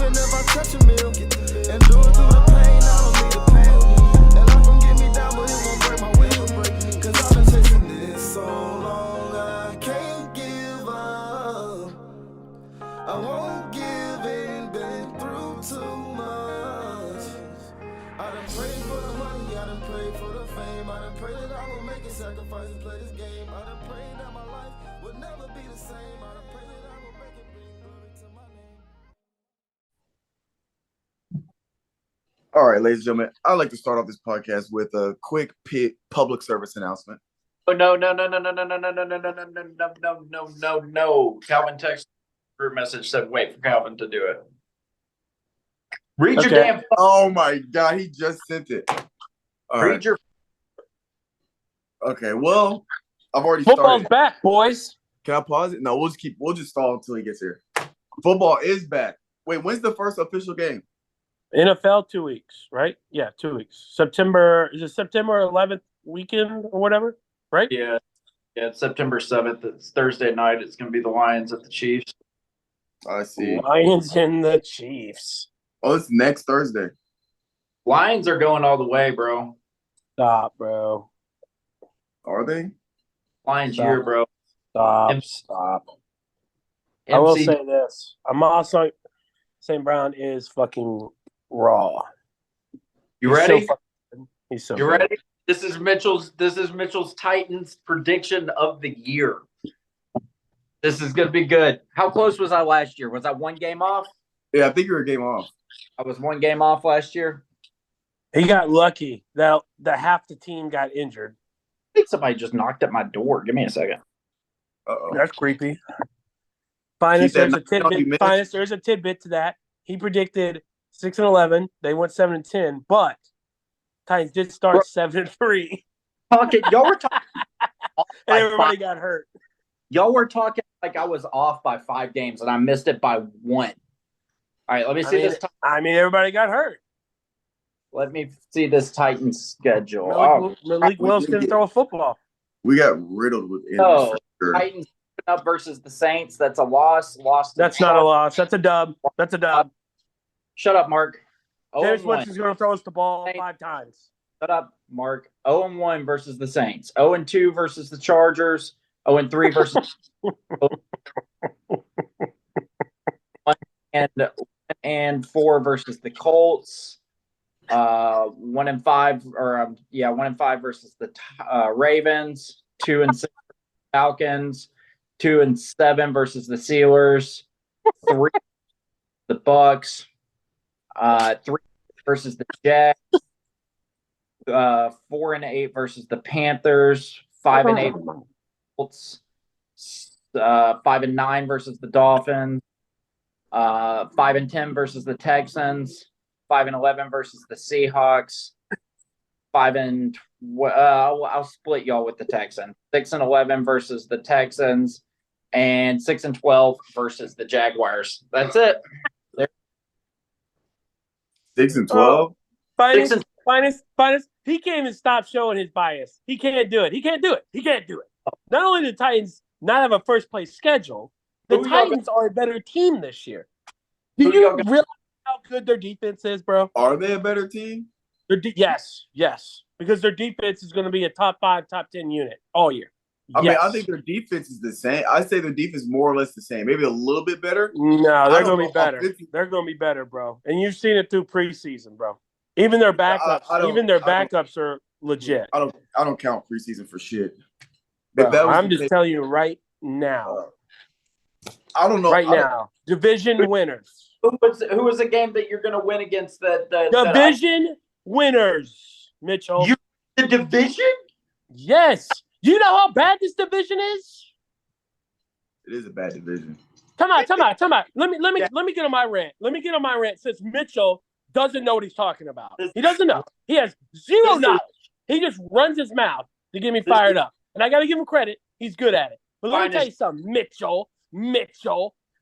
even if I touch a meal. And do it through the pain, I don't need a pain. And life gon' get me down, but it won't break my will. Cause I've been chasing this so long, I can't give up. I won't give in, been through too much. I done prayed for the money, I done prayed for the fame. I done prayed that I will make a sacrifice and play this game. I done prayed that my life would never be the same. I done prayed that I will make it bring glory to my name. All right, ladies and gentlemen, I'd like to start off this podcast with a quick public service announcement. Oh, no. Calvin texted group message said, wait for Calvin to do it. Read your damn. Oh my God, he just sent it. Read your. Okay, well, I've already Football's started. back, boys. Can I pause it? No, we'll just stall until he gets here. Football is back. Wait, when's the first official game? NFL 2 weeks, right? Yeah, 2 weeks. September 11th weekend or whatever, right? Yeah, it's September 7th. It's Thursday night. It's going to be the Lions at the Chiefs. I see. Lions and the Chiefs. Oh, it's next Thursday. Lions are going all the way, bro. Stop, bro. Are they? Lions Stop. year, bro. Stop. I will say this. I'm also St. Brown is fucking raw. You ready? He's so You ready? This is Mitchell's Titans prediction of the year. This is going to be good. How close was I last year? Was I one game off? Yeah, I think you're a game off. I was one game off last year. He got lucky that half the team got injured. I think somebody just knocked at my door. Give me a second. Uh-oh. That's creepy. Finest, there's a tidbit. Finest, there's a tidbit to that. He predicted 6-11. They went 7-10, but Titans did start 7-3. Y'all were talking, and everybody got hurt. Y'all were talking like I was off by 5 games, and I missed it by 1. All right, let me see this. Everybody got hurt. Let me see this Titans schedule. Malik Willis couldn't throw a football. We got riddled with injuries. Sure. Titans up versus the Saints. That's a loss. That's not a loss. That's a dub. Shut up, Mark. James Winston's going to throw us the ball 5 times. Shut up, Mark. 0-1 versus the Saints. 0-2 versus the Chargers. 0-3 versus and 4 versus the Colts. 1-5 versus the Ravens. 2-6 Falcons. 2-7 versus the Steelers. 3 the Bucks. 3 versus the Jets. 4-8 versus the Panthers. 5-8 Colts. 5-9 versus the Dolphins. 5-10 versus the Texans. 5-11 versus the Seahawks. I'll split y'all with the Texans. 6-11 versus the Texans, and 6-12 versus the Jaguars. That's it. 6-12. Finest. He can't even stop showing his bias. He can't do it. Not only did the Titans not have a first place schedule, the Titans are a better team this year. Do you realize how good their defense is, bro? Are they a better team? Yes. Because their defense is going to be a top 5, top 10 unit all year. I mean, I think their defense is the same. I say their defense is more or less the same. Maybe a little bit better. No, they're going to be better. They're going to be better, bro. And you've seen it through preseason, bro. Even their backups are legit. I don't count preseason for shit. Bro, I'm just telling you right now. I don't know. Right now, division winners. Who was the game that you're going to win against the division winners, Mitchell? The division? Yes. You know how bad this division is? It is a bad division. Come on. Let me get on my rant. Since Mitchell doesn't know what he's talking about. He doesn't know. He has zero knowledge. He just runs his mouth to get me fired up. And I got to give him credit. He's good at it. But let me tell you something, Mitchell.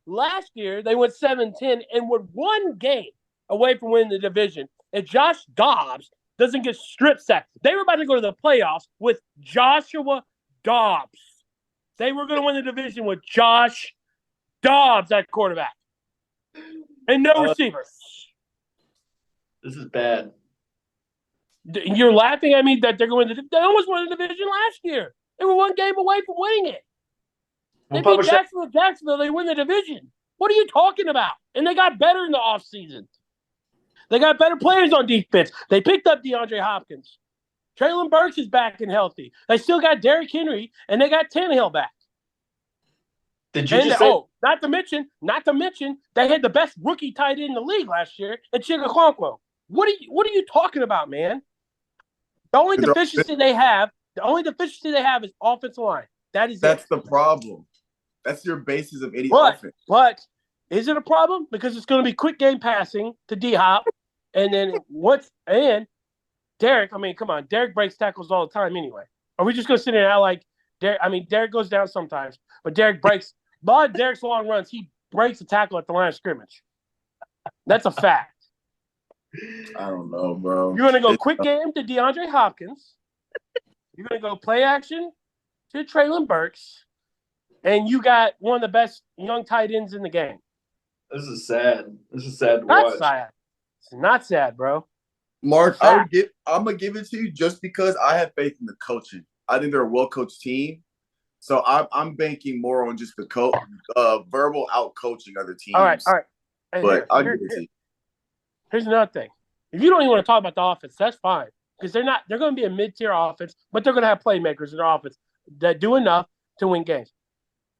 Last year, they went 7-10 and were 1 game away from winning the division. And Josh Dobbs doesn't get strip sacked. They were about to go to the playoffs with Joshua Dobbs. They were going to win the division with Josh Dobbs at quarterback. and no receivers. This is bad. You're laughing at me that they're going to. They almost won the division last year. They were one game away from winning it. They beat Jacksonville. They win the division. What are you talking about? And they got better in the offseason. They got better players on defense. They picked up DeAndre Hopkins. Traylon Burks is back and healthy. They still got Derrick Henry, and they got Tannehill back. Did you just say? Oh, not to mention, they had the best rookie tight end in the league last year, and Chigaquanquo. What are you talking about, man? The only deficiency they have is offensive line. That's the problem. That's your basis of any offense. But is it a problem? Because it's going to be quick game passing to D-Hop, and then Derek, I mean, come on. Derek breaks tackles all the time anyway. Are we just going to sit there and act like Derek? I mean, Derek goes down sometimes, but Derek breaks. But Derek's long runs, he breaks a tackle at the line of scrimmage. That's a fact. I don't know, bro. You're going to go quick game to DeAndre Hopkins. You're going to go play action to Traylon Burks. And you got one of the best young tight ends in the game. This is sad. This is sad to Not watch. sad. It's not sad, bro. Mark, I'm gonna give it to you just because I have faith in the coaching. I think they're a well-coached team, so I'm banking more on just the verbal out-coaching other teams. All right. But I'll give it to you. Here's another thing. If you don't even want to talk about the offense, that's fine because they're going to be a mid-tier offense, but they're going to have playmakers in their offense that do enough to win games.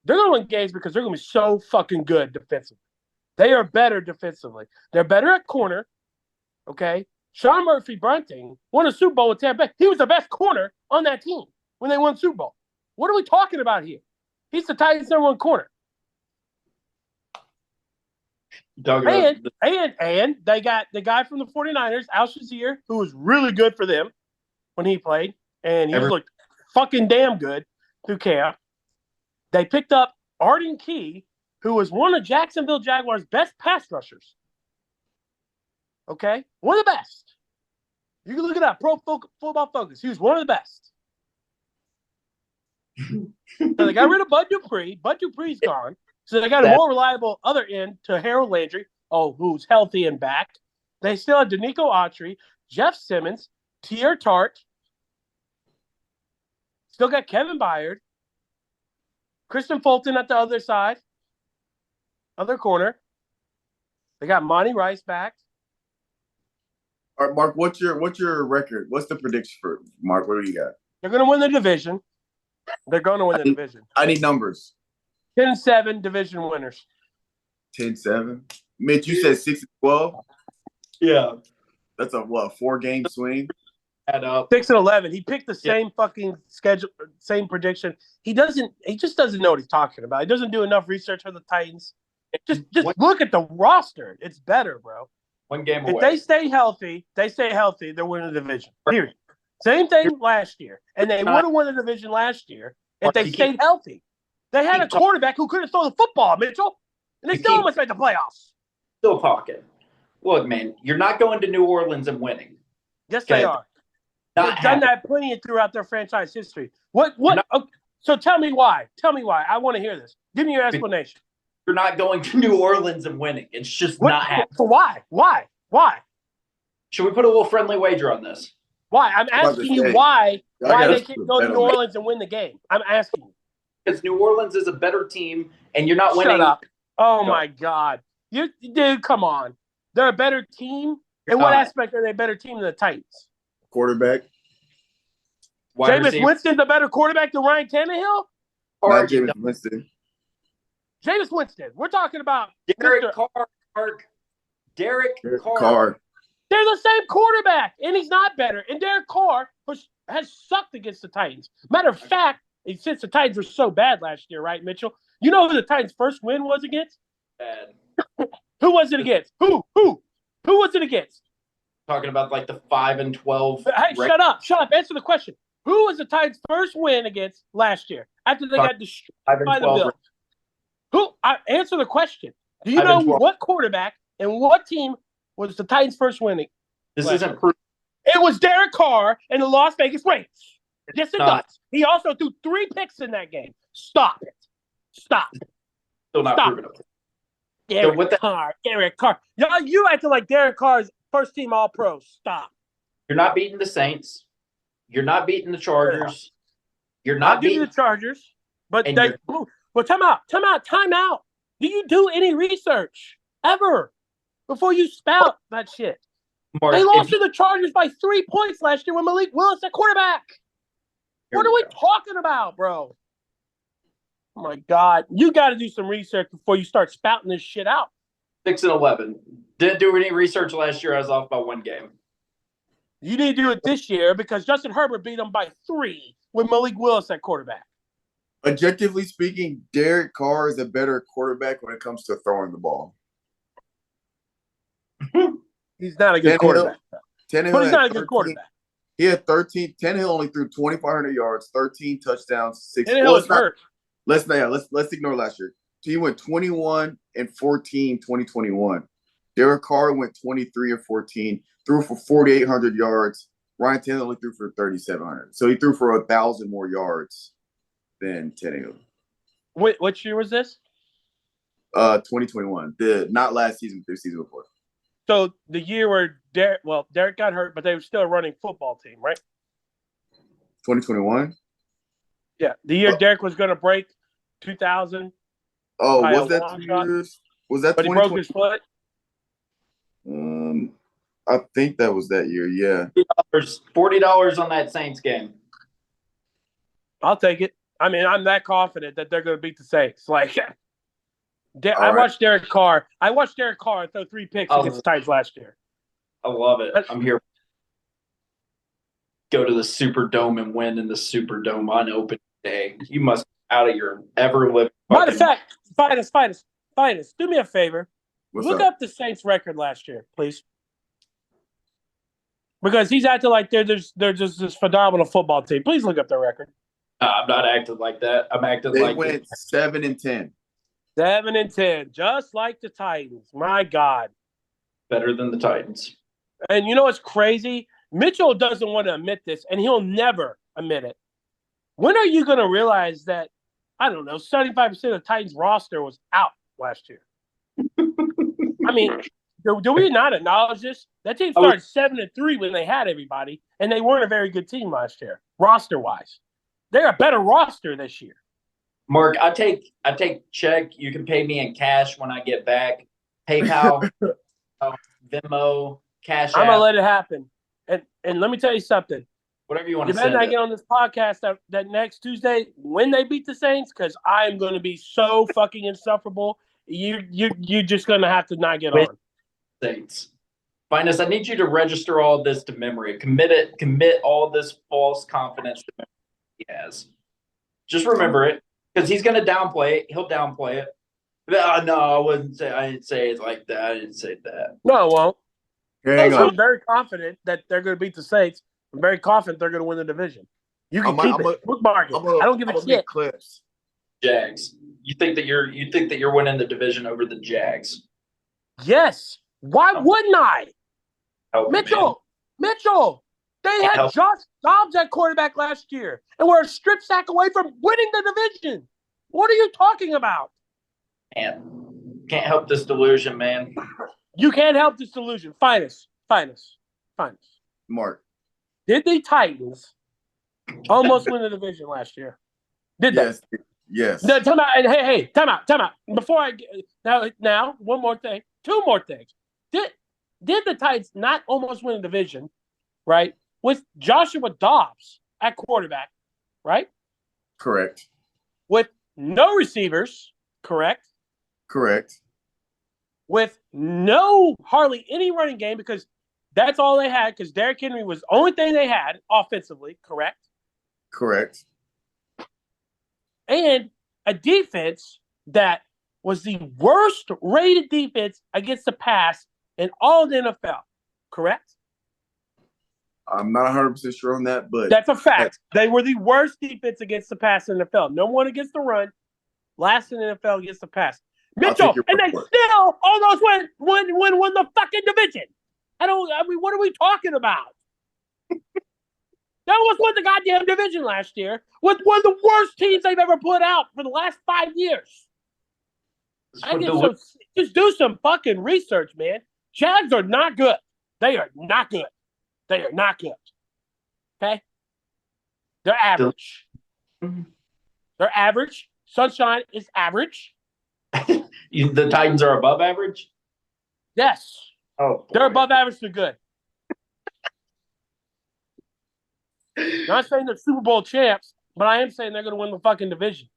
They're going to win games because they're going to be so fucking good defensively. They are better defensively. They're better at corner, okay? Sean Murphy-Bunting won a Super Bowl with Tampa Bay. He was the best corner on that team when they won the Super Bowl. What are we talking about here? He's the Titans' number one corner. And they got the guy from the 49ers, Al Shazier, who was really good for them when he played, and he looked fucking damn good through camp. They picked up Arden Key, who was one of Jacksonville Jaguars' best pass rushers. Okay? One of the best. You can look it up. Pro Football Focus. He was one of the best. So they got rid of Bud Dupree. Bud Dupree's gone. So they got a more reliable other end to Harold Landry, who's healthy and back. They still have Danico Autry, Jeff Simmons, Tier Tart. Still got Kevin Byard. Kristen Fulton at the other side. Other corner. They got Monty Rice back. All right, Mark, what's your record? What's the prediction for Mark? What do you got? They're going to win the division. I need numbers. 10-7 division winners. 10-7. Mitch, you said 6-12? Yeah. That's a 4-game swing? Add up. 6-11. He picked the same fucking schedule, same prediction. He just doesn't know what he's talking about. He doesn't do enough research for the Titans. Just look at the roster. It's better, bro. One game away. If they stay healthy, they're winning the division. Period. Same thing last year. And they would have won the division last year if they stayed healthy. They had a quarterback who couldn't throw the football, Mitchell. And they still almost made the playoffs. Still talking. Look, man, you're not going to New Orleans and winning. Yes, they are. They've done that plenty throughout their franchise history. So tell me why. I want to hear this. Give me your explanation. You're not going to New Orleans and winning. It's just not happening. So why? Should we put a little friendly wager on this? Why? I'm asking you why they can't go to New Orleans and win the game. I'm asking you. Because New Orleans is a better team, and you're not winning. Shut up. Oh, my God. Dude, come on. They're a better team? In what aspect are they a better team than the Titans? Quarterback. Jameis Winston's a better quarterback than Ryan Tannehill? Not Jameis Winston. Jameis Winston. We're talking about Derek Carr. They're the same quarterback, and he's not better. And Derek Carr has sucked against the Titans. Matter of fact, since the Titans were so bad last year, right, Mitchell? You know who the Titans' first win was against? Bad. Who was it against? Who was it against? Talking about like the 5-12. Hey, shut up. Answer the question. Who was the Titans' first win against last year after they got destroyed by the Bills? Answer the question. Do you know what quarterback and what team was the Titans' first win? This isn't proof. It was Derek Carr and the Las Vegas Raiders. Yes, it does. He also threw 3 picks in that game. Stop it. Still not proven it. Derek Carr. Y'all, you acting like Derek Carr's first team All Pro. Stop. You're not beating the Saints. You're not beating the Chargers. You're not I'll give beating you the Chargers, but and they. you're- Well, time out. Do you do any research ever before you spout that shit? Mark, They lost if to the Chargers by 3 points last year with Malik Willis at quarterback. What are we talking about, bro? Oh my God, you got to do some research before you start spouting this shit out. 6-11. Didn't do any research last year. I was off by 1 game. You need to do it this year because Justin Herbert beat them by 3 with Malik Willis at quarterback. Objectively speaking, Derek Carr is a better quarterback when it comes to throwing the ball. He's not a good quarterback. Tannehill But he's not a 13 good quarterback. He had 13. Tannehill only threw 2,500 yards, 13 touchdowns, 6. Tannehill was hurt. Let's ignore last year. So he went 21 and 14, 2021. Derek Carr went 23 and 14, threw for 4,800 yards. Ryan Tannehill only threw for 3,700. So he threw for 1,000 more yards than Tannehill. Wait, what year was this? 2021. Not last season, but the season before. So the year where Derek got hurt, but they were still a running football team, right? 2021? Yeah, the year Derek was going to break 2,000. Oh, by was a that long 2 shot. years? Was that But he broke his foot. I think that was that year, yeah. $40 on that Saints game. I'll take it. I mean, I'm that confident that they're going to beat the Saints. Like, I watched Derek Carr. Throw 3 picks against the Titans last year. I love it. I'm here. Go to the Superdome and win in the Superdome on opening day. You must be out of your ever-living. Matter of fact, Finest, do me a favor. Look up the Saints record last year, please. Because he's acting like they're just this phenomenal football team. Please look up their record. I'm not acting like that. I'm acting They like went 7-10. 7-10, just like the Titans. My God. better than the Titans. And you know what's crazy? Mitchell doesn't want to admit this, and he'll never admit it. When are you going to realize that, I don't know, 75% of the Titans roster was out last year? I mean, do we not acknowledge this? That team started 7-3 when they had everybody, and they weren't a very good team last year, roster-wise. They're a better roster this year. Mark, I take check. You can pay me in cash when I get back. PayPal, Venmo, Cash App. I'm going to let it happen. And let me tell you something. Whatever you want to You say. better not get on this podcast that next Tuesday when they beat the Saints, because I'm going to be so fucking insufferable. You're just going to have to not get on. Saints. Finest, I need you to register all this to memory. Commit all this false confidence to memory he has. Just remember it, because he's going to downplay it. He'll downplay it. No, I wouldn't say. I didn't say it like that. I didn't say that. No, I won't. Hang on. I'm very confident that they're going to beat the Saints. I'm very confident they're going to win the division. You can keep it. Bookmark it. I don't give a shit. Clips. Jags. You think that you're winning the division over the Jags? Yes. Why wouldn't I? Help me, Mitchell. They had Josh Dobbs at quarterback last year, and we're a strip sack away from winning the division. What are you talking about? Man, can't help this delusion, man. You can't help this delusion. Finest. Mark. Did the Titans almost win the division last year? Did they? Yes. No, time out. And hey, time out. Before I now, one more thing. 2 more things. Did the Titans not almost win the division, right? With Joshua Dobbs at quarterback, right? Correct. With no receivers, correct? Correct. With hardly any running game, because that's all they had, because Derrick Henry was the only thing they had offensively, correct? Correct. And a defense that was the worst rated defense against the pass in all of the NFL, correct? I'm not 100% sure on that, but that's a fact. They were the worst defense against the pass in the NFL. No one against the run. Last in the NFL against the pass. Mitchell, and they still almost won the fucking division. What are we talking about? They almost won the goddamn division last year with one of the worst teams they've ever put out for the last 5 years. I get so just do some fucking research, man. Jags are not good. They are not good. They are not good. Okay? They're average. They're average. Sunshine is average. The Titans are above average? Yes. Oh, boy. They're above average to good. Not saying they're Super Bowl champs, but I am saying they're going to win the fucking division.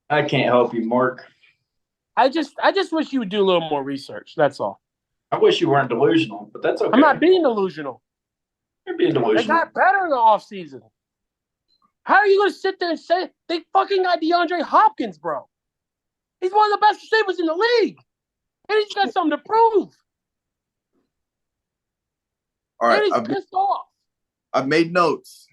I can't help you, Mark. I just wish you would do a little more research. That's all. I wish you weren't delusional, but that's okay. I'm not being delusional. You're being delusional. They got better in the offseason. How are you going to sit there and say they fucking got DeAndre Hopkins, bro? He's one of the best receivers in the league. And he's got something to prove. All right, and he's pissed off. I've made notes.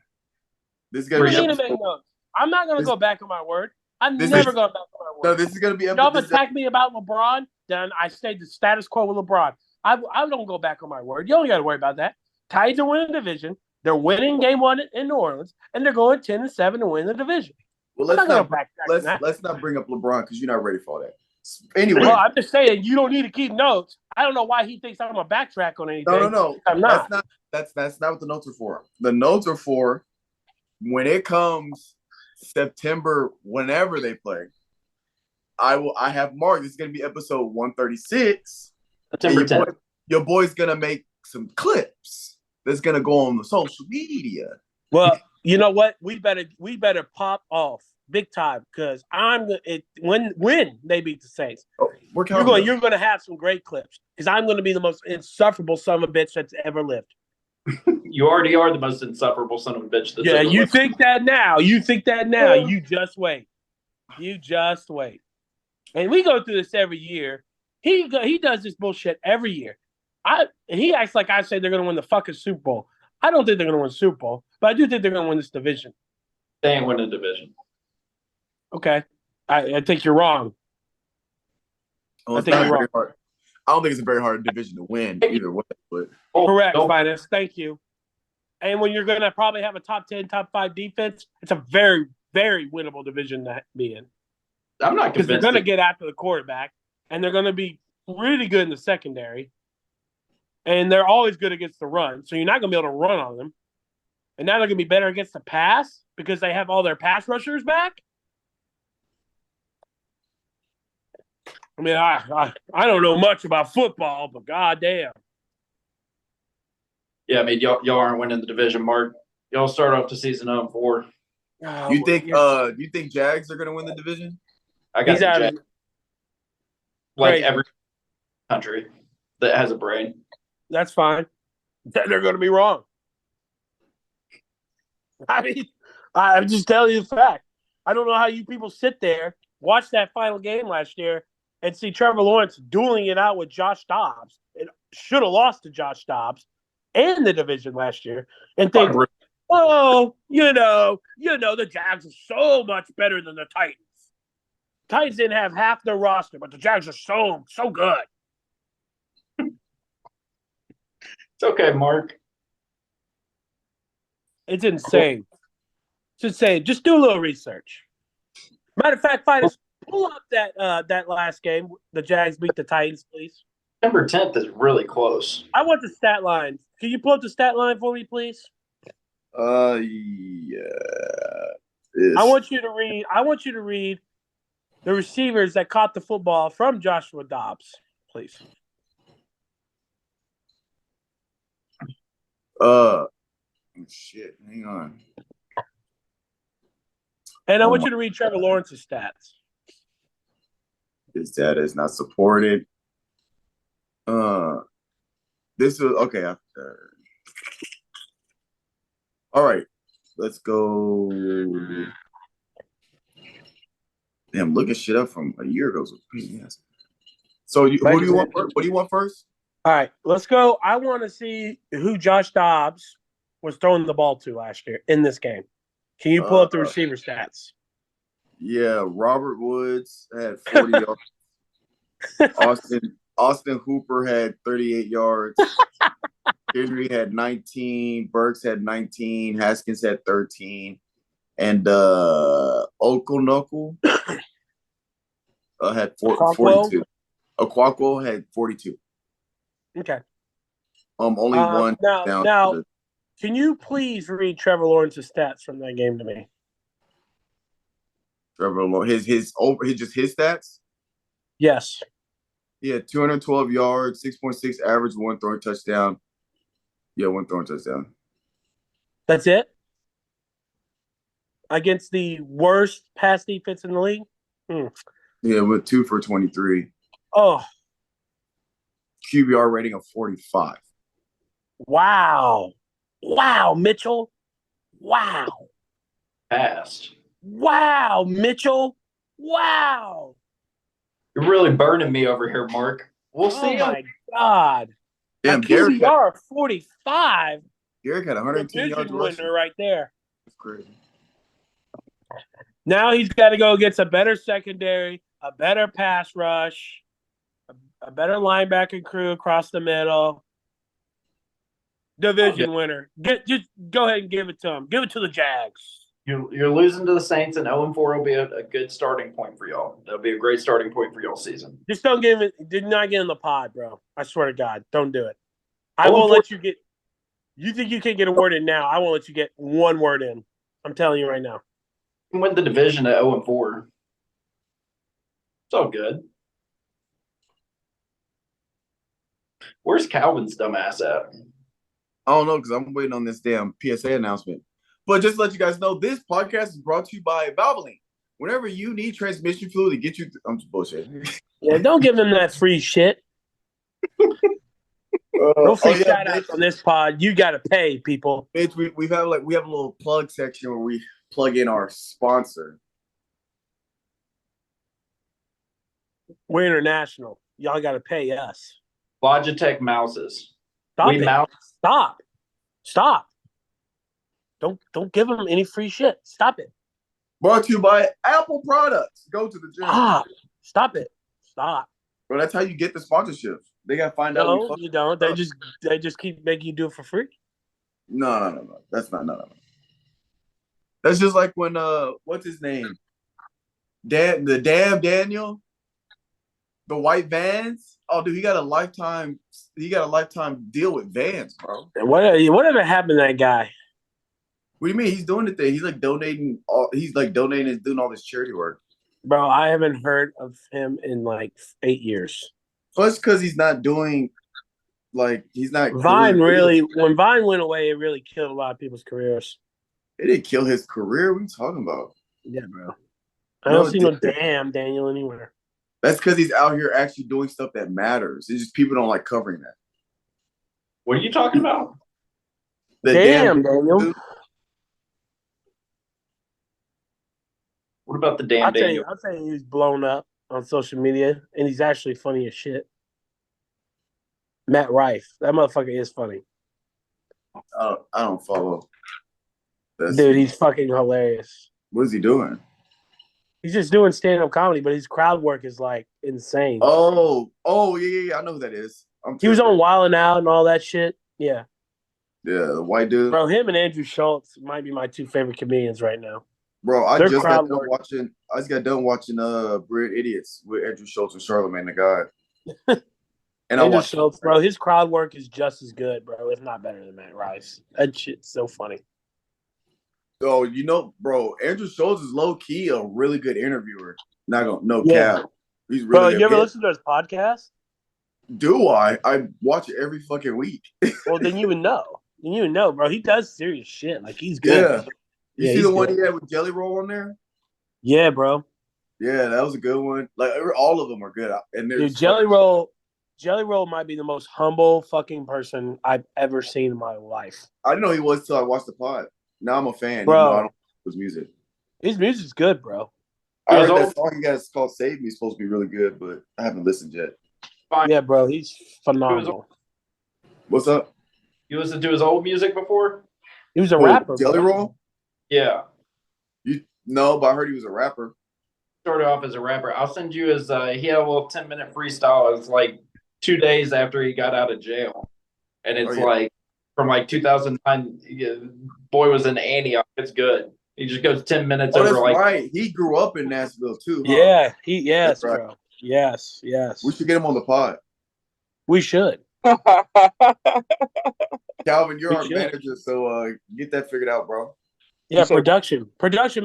This is gonna be episode. Notes. I'm not going to go back on my word. I'm never going back on my word. No, this is going to be episode. Y'all attack me about LeBron, then I stay the status quo with LeBron. I don't go back on my word. You don't got to worry about that. Titans are winning the division. They're winning game 1 in New Orleans, and they're going 10-7 to win the division. Well, let's not bring up LeBron because you're not ready for that. Anyway, well, I'm just saying you don't need to keep notes. I don't know why he thinks I'm gonna backtrack on anything. No. I'm not. That's not what the notes are for. The notes are for when it comes September, whenever they play. I have Mark. This is gonna be episode 136. September 10th. Your boy's gonna make some clips that's gonna go on the social media. Well, you know what? We better pop off big time because when they beat the Saints, you're going to have some great clips because I'm going to be the most insufferable son of a bitch that's ever lived. You already are the most insufferable son of a bitch. That's ever you lived. think that now. You think that now. You just wait. You just wait. And we go through this every year. He does this bullshit every year. He acts like I say they're going to win the fucking Super Bowl. I don't think they're going to win the Super Bowl, but I do think they're going to win this division. They ain't winning the division. Okay. I think you're wrong. I think you're wrong. Hard. I don't think it's a very hard division to win either way. But correct, Finest. Thank you. And when you're going to probably have a top 10, top 5 defense, it's a very, very winnable division to be in. I'm not convinced. Because they're going to get after the quarterback, and they're going to be really good in the secondary. And they're always good against the run, so you're not going to be able to run on them. And now they're going to be better against the pass because they have all their pass rushers back. I mean, I don't know much about football, but goddamn. Yeah, I mean, y'all aren't winning the division, Mark. Y'all start off the season 0-4. You think Jags are going to win the division? I got the Jags. Like every country that has a brain. That's fine. They're going to be wrong. I mean, I'm just telling you the fact. I don't know how you people sit there, watch that final game last year, and see Trevor Lawrence dueling it out with Josh Dobbs. It should have lost to Josh Dobbs and the division last year, and think, oh, the Jags are so much better than the Titans. Titans didn't have half their roster, but the Jags are so good. It's okay, Mark. It's insane. It's insane. Just do a little research. Matter of fact, Finest, pull up that last game. The Jags beat the Titans, please. September 10th is really close. I want the stat line. Can you pull up the stat line for me, please? Yeah. I want you to read the receivers that caught the football from Joshua Dobbs, please. Shit. Hang on. And I want you to read Trevor Lawrence's stats. His data is not supported. This is okay. All right, let's go. Damn, looking shit up from a year ago. So, who do you want? What do you want first? All right, let's go. I want to see who Josh Dobbs was throwing the ball to last year in this game. Can you pull up the receiver stats? Yeah, Robert Woods had 40 yards. Austin Hooper had 38 yards. Henry had 19. Burks had 19. Haskins had 13. And Okonoku had 42. Okonkwo had 42. Okay. Only one down. Now, can you please read Trevor Lawrence's stats from that game to me? Trevor Lawrence, his stats. Yes. He had 212 yards, 6.6 average, one throwing touchdown. Yeah, one throwing touchdown. That's it? Against the worst pass defense in the league? Yeah, with 2 for 23. Oh. QBR rating of 45. Wow. Wow, Mitchell. Wow. Passed. Wow, Mitchell. Wow. You're really burning me over here, Mark. We'll see. Oh, my God. Damn, a QBR 45. Garrick had 110 yards Division rushing. winner right there. That's crazy. Now he's got to go against a better secondary, a better pass rush, a better linebacker crew across the middle. Division winner. Just go ahead and give it to him. Give it to the Jags. You're losing to the Saints, and 0-4 will be a good starting point for y'all. That'll be a great starting point for y'all season. Just don't give it. Did not get in the pod, bro. I swear to God, don't do it. I won't let you get. You think you can get a word in now? I won't let you get one word in. I'm telling you right now. You can win the division at 0-4. It's all good. Where's Calvin's dumbass at? I don't know because I'm waiting on this damn PSA announcement. But just to let you guys know, this podcast is brought to you by Valvoline. Whenever you need transmission fluid to get you, I'm just bullshitting. Yeah, don't give them that free shit. No free shout outs on this pod. You got to pay, people. Bitch, we have a little plug section where we plug in our sponsor. We're international. Y'all got to pay us. Logitech mouses. Stop. Don't give them any free shit. Stop it. Brought to you by Apple products. Go to the gym. Stop it. Stop. Bro, that's how you get the sponsorships. They gotta find out. No, you don't. They just keep making you do it for free. No. That's not no. That's just like when what's his name? Daniel, the white Vans. Oh, dude, he got a lifetime deal with Vans, bro. Whatever happened to that guy? What do you mean? He's doing the thing. He's like donating and doing all this charity work. Bro, I haven't heard of him in like 8 years. Well, it's because he's not doing he's not. When Vine went away, it really killed a lot of people's careers. It didn't kill his career. What are you talking about? Yeah, bro. I don't see no damn Daniel anywhere. That's because he's out here actually doing stuff that matters. It's just people don't like covering that. What are you talking about? The damn Daniel. Dude. What about the damn Daniel? I'll tell you he's blown up on social media, and he's actually funny as shit. Matt Rife. That motherfucker is funny. I don't follow. Dude, he's fucking hilarious. What is he doing? He's just doing stand-up comedy, but his crowd work is like insane. Oh, yeah. I know who that is. He was on Wild 'N Out and all that shit. Yeah. Yeah, the white dude. Bro, him and Andrew Schultz might be my two favorite comedians right now. Bro, I just got done watching Brilliant Idiots with Andrew Schultz and Charlamagne the God. And Andrew Schultz, bro, his crowd work is just as good, bro, if not better than Matt Rice. That shit's so funny. So, bro, Andrew Schultz is low-key a really good interviewer. Not gonna cap. He's really bro, good. You ever listen to his podcast? Do I? I watch it every fucking week. Well, then you would know. Bro. He does serious shit. Like, he's good. Yeah. You see the one he had with Jelly Roll on there? Yeah, bro. Yeah, that was a good one. Like, all of them are good. And dude, Jelly Roll might be the most humble fucking person I've ever seen in my life. I didn't know he was till I watched the pod. Now I'm a fan. Bro, I don't know his music. His music's good, bro. I heard that song he got called Save Me is supposed to be really good, but I haven't listened yet. Yeah, bro, he's phenomenal. What's up? You listened to his old music before? He was a rapper. Jelly Roll? Yeah. No, but I heard he was a rapper. Started off as a rapper. I'll send you his he had a little 10-minute freestyle. It's like 2 days after he got out of jail. And it's like from like 2009, boy was in Antioch. It's good. He just goes 10 minutes over that's right. He grew up in Nashville too. Huh? Yeah, yes, right. bro. Yes, yes. We should get him on the pod. We should. Calvin, you're We our should. manager, so get that figured out, bro. Yeah, production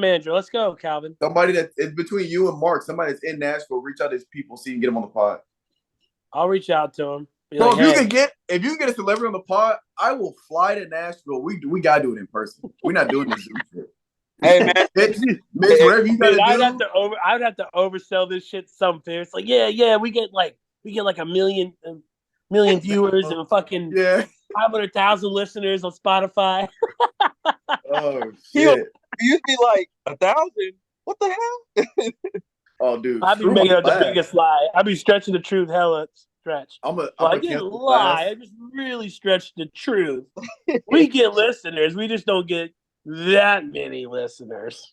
manager. Let's go, Calvin. Somebody that's it's between you and Mark, somebody that's in Nashville, reach out to his people, see if you can get him on the pod. I'll reach out to him. Bro, Like, if you can get a celebrity on the pod, I will fly to Nashville. We gotta do it in person. We're not doing this Zoom shit. Hey man, Mitch, whatever you gotta I'd do. have to oversell this shit some fair. It's like, yeah, we get like a million viewers and fucking 500,000 listeners on Spotify. Oh it shit. used to be like 1,000. What the hell? Oh dude. I'd be making up the biggest lie. I'd be stretching the truth hella stretch. I didn't lie. I just really stretched the truth. We get listeners. We just don't get that many listeners.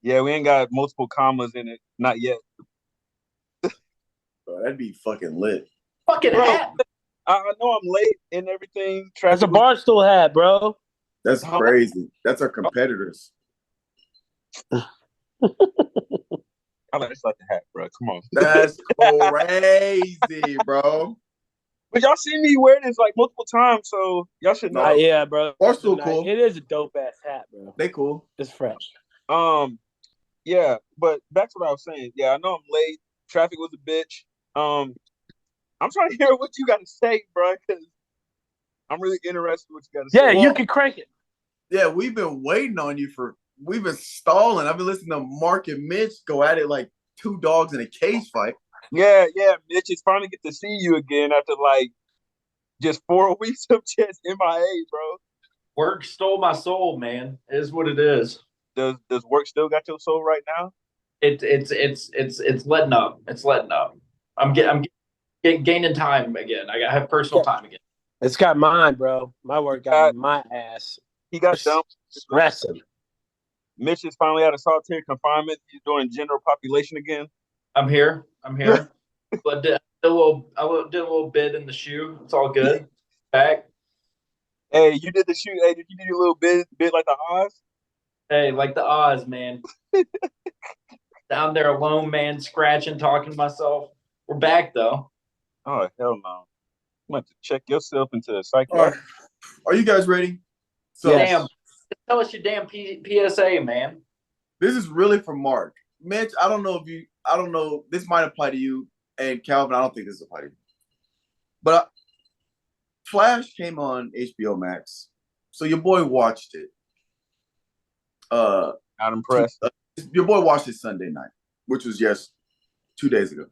Yeah, we ain't got multiple commas in it. Not yet. Bro, that'd be fucking lit. Fucking hat. I know I'm late and everything. That's a Barstool hat, bro. That's crazy. That's our competitors. I just like the hat, bro. Come on. That's crazy, bro. But y'all see me wear this like multiple times, so y'all should know. Yeah, bro. Barstool cool. It is a dope ass hat, bro. They cool. It's fresh. Yeah, but back to what I was saying. Yeah, I know I'm late. Traffic was a bitch. I'm trying to hear what you got to say, bro, because I'm really interested in what you got to say. Yeah, you can crank it. Yeah, we've been waiting on you we've been stalling. I've been listening to Mark and Mitch go at it like two dogs in a cage fight. Yeah, Mitch, it's finally get to see you again after like just 4 weeks of just MIA, bro. Work stole my soul, man. It is what it is. Does work still got your soul right now? It's letting up. It's letting up. I'm gaining time again. I have personal time again. It's got mine, bro. My work got my ass. He got done stressing. Mitch is finally out of solitary confinement. He's doing general population again. I'm here. But did a little bit in the shoe. It's all good. Back. Hey, you did the shoe. Hey, did you do your little bit like the Oz? Hey, like the Oz, man. Down there alone, man, scratching, talking to myself. We're back though. Oh hell no! You have to check yourself into the psych. All right. Are you guys ready? So damn, tell us your damn PSA, man. This is really for Mark. Mitch, I don't know. This might apply to you, and Calvin, I don't think this applies to you. But Flash came on HBO Max, so your boy watched it. Not impressed. Your boy watched it Sunday night, which was 2 days ago.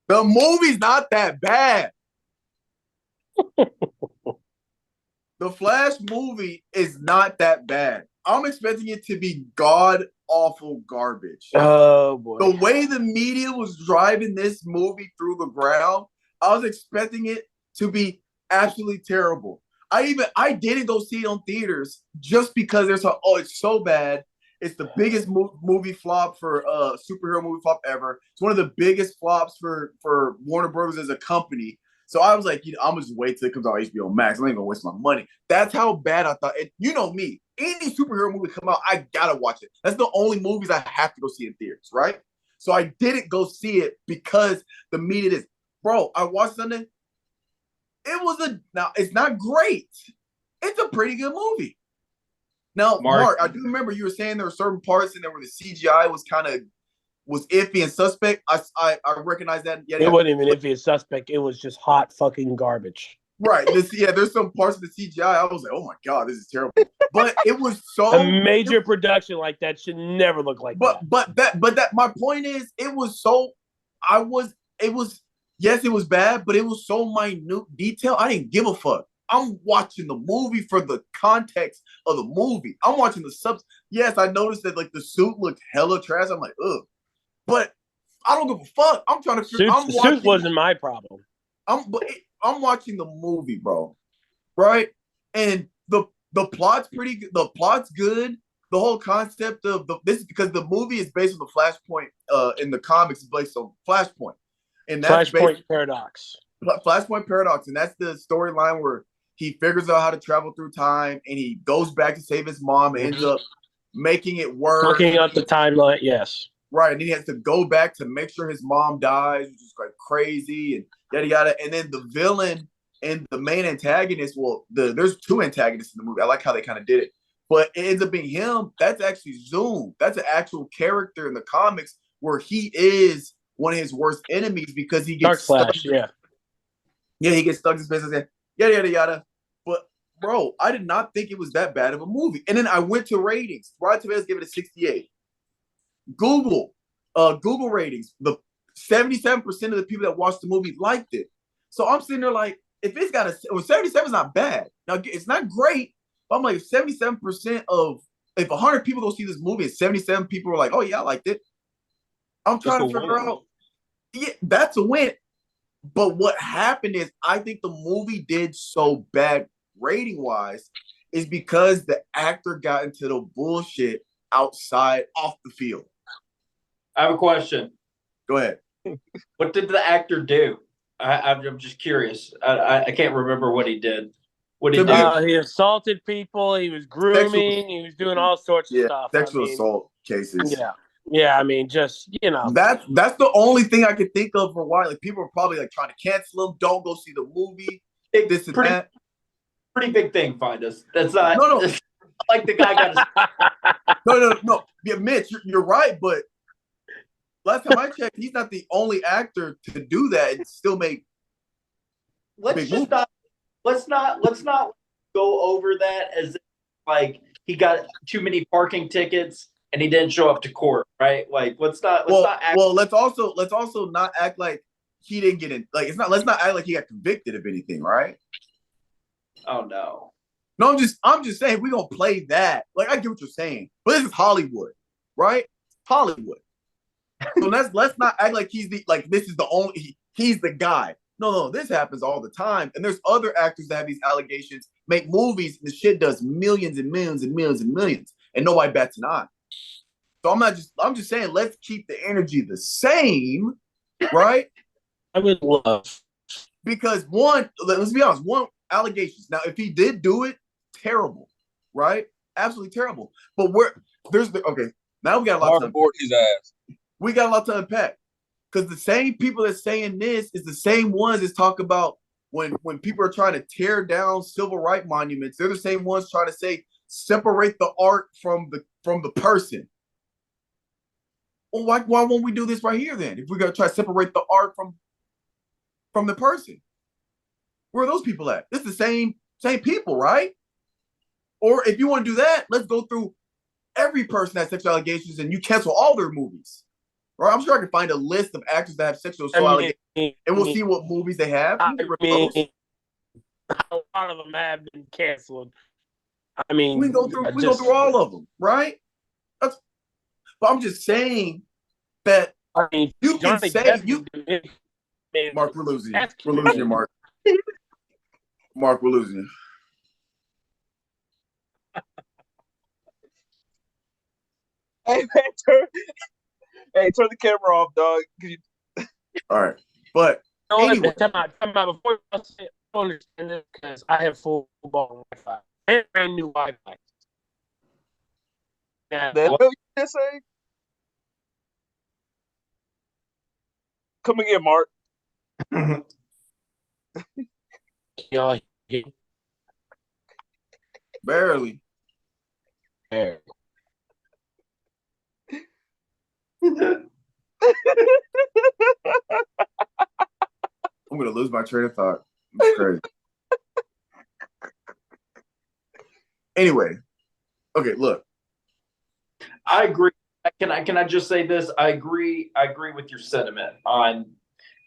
The movie's not that bad. The Flash movie is not that bad. I'm expecting it to be god-awful garbage. Oh, boy. The way the media was driving this movie through the ground, I was expecting it to be absolutely terrible. I didn't go see it on theaters just because it's so bad. It's the biggest movie flop for superhero movie flop ever. It's one of the biggest flops for Warner Brothers as a company. So I was like, I'm gonna just wait till it comes on HBO Max. I'm not even gonna waste my money. That's how bad I thought it. You know me. Any superhero movie come out, I gotta watch it. That's the only movies I have to go see in theaters, right? So I didn't go see it because the media is, bro. I watched Sunday. Now it's not great. It's a pretty good movie. Now, Mark, I do remember you were saying there were certain parts in there where the CGI was iffy and suspect. I recognize that. Yeah, it wasn't even iffy and suspect. It was just hot fucking garbage. Right. There's some parts of the CGI. I was like, oh my God, this is terrible. But it was so a major production like that should never look like that. But my point is, it was yes, it was bad, but it was so minute detail. I didn't give a fuck. I'm watching the movie for the context of the movie. I'm watching the subs. Yes, I noticed that like the suit looked hella trash. I'm like, ugh. But I don't give a fuck. I'm trying to figure. Suit wasn't my problem. I'm watching the movie, bro. Right? And the plot's pretty good. The plot's good. The whole concept of this because the movie is based on the Flashpoint. In the comics, is based on Flashpoint, and that's Flashpoint paradox. Flashpoint paradox, and that's the storyline where he figures out how to travel through time, and he goes back to save his mom, and ends up making it work. Looking up the timeline, yes. Right, and then he has to go back to make sure his mom dies, which is like crazy and yada yada. And then the villain and the main antagonist. Well, there's two antagonists in the movie. I like how they kind of did it, but it ends up being him. That's actually Zoom. That's an actual character in the comics where he is one of his worst enemies because he Dark gets stuck. Flash, yeah. Yeah, he gets stuck in his business and yada yada yada. But bro, I did not think it was that bad of a movie. And then I went to ratings. Rotten Tomatoes gave it a 68. Google ratings, the 77% of the people that watched the movie liked it. So I'm sitting there like, if it's got 77 is not bad. Now it's not great, but I'm like 77% of if 100 people go see this movie and 77 people are like, oh yeah, I liked it. I'm trying to figure out, yeah, that's a win. But what happened is I think the movie did so bad rating wise is because the actor got into the bullshit outside off the field. I have a question. Go ahead. What did the actor do? I'm just curious. I can't remember what he did. What did he do? He assaulted people. He was grooming. He was doing all sorts of stuff. Sexual assault cases. Yeah. I mean, just that's the only thing I could think of for why. Like people are probably like trying to cancel him. Don't go see the movie. This and that. Pretty big thing, Finis. That's not. No. Like the guy got. No. Yeah, Mitch, you're right, but last time I checked, he's not the only actor to do that and still make. Let's not go over that as if, like he got too many parking tickets and he didn't show up to court, right? Like let's not act. Well, let's also not act like he didn't get in. Like let's not act like he got convicted of anything, right? Oh no. No, I'm just saying we're gonna play that. Like I get what you're saying, but this is Hollywood, right? Hollywood. So let's not act like this is the only he's the guy. No, this happens all the time. And there's other actors that have these allegations, make movies, and the shit does millions and millions and millions and millions, and nobody bats an eye. So I'm just saying let's keep the energy the same, right? I would love. Because let's be honest, allegations. Now, if he did do it, terrible, right? Absolutely terrible. But now we got a lot to board his ass. We got a lot to unpack. Because the same people that's saying this is the same ones that talk about when people are trying to tear down civil rights monuments, they're the same ones trying to say separate the art from the person. Well, why won't we do this right here then? If we're gonna try to separate the art from the person, where are those people at? It's the same people, right? Or if you want to do that, let's go through every person that has sexual allegations and you cancel all their movies. Right? I'm sure I can find a list of actors that have sexual allegations, and we'll see what movies they have. A lot of them have been canceled. I mean, we go through all of them, right? But I'm just saying that you can say Mark, we're losing you. We're losing you, Mark. Mark, we're losing you. Hey man, turn the camera off, dog. All right, but anyway. Time out before I say understand this because I have full ball Wi-Fi and brand new Wi-Fi. Now, the hell you just say? Come again, Mark. y'all Barely. I'm gonna lose my train of thought. It's crazy. Anyway, okay. Look, I agree. Can I just say this? I agree with your sentiment on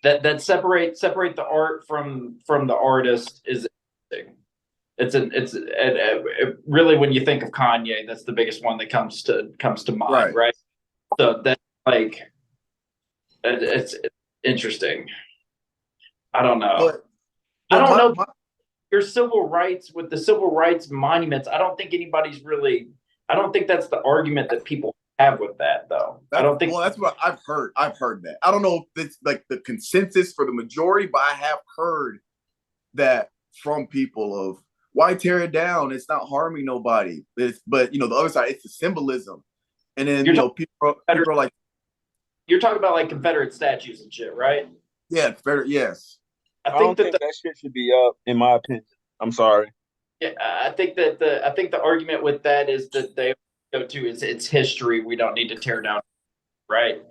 that. Separate the art from the artist is interesting. It's really when you think of Kanye, that's the biggest one that comes to mind, right? So that's like it's interesting. I don't know. I don't know. Your civil rights with the civil rights monuments. I don't think that's the argument that people have with that, though. I don't think. Well, that's what I've heard. I've heard that. I don't know if it's like the consensus for the majority, but I have heard that from people of why tear it down? It's not harming nobody. But the other side, it's the symbolism. And then people are like, You're talking about like Confederate statues and shit, right? Yeah, better. Yes. I I think don't think that shit should be up, in my opinion. I'm sorry. yeah, I think that the argument with that is that they go to is it's history. We don't need to tear down, right?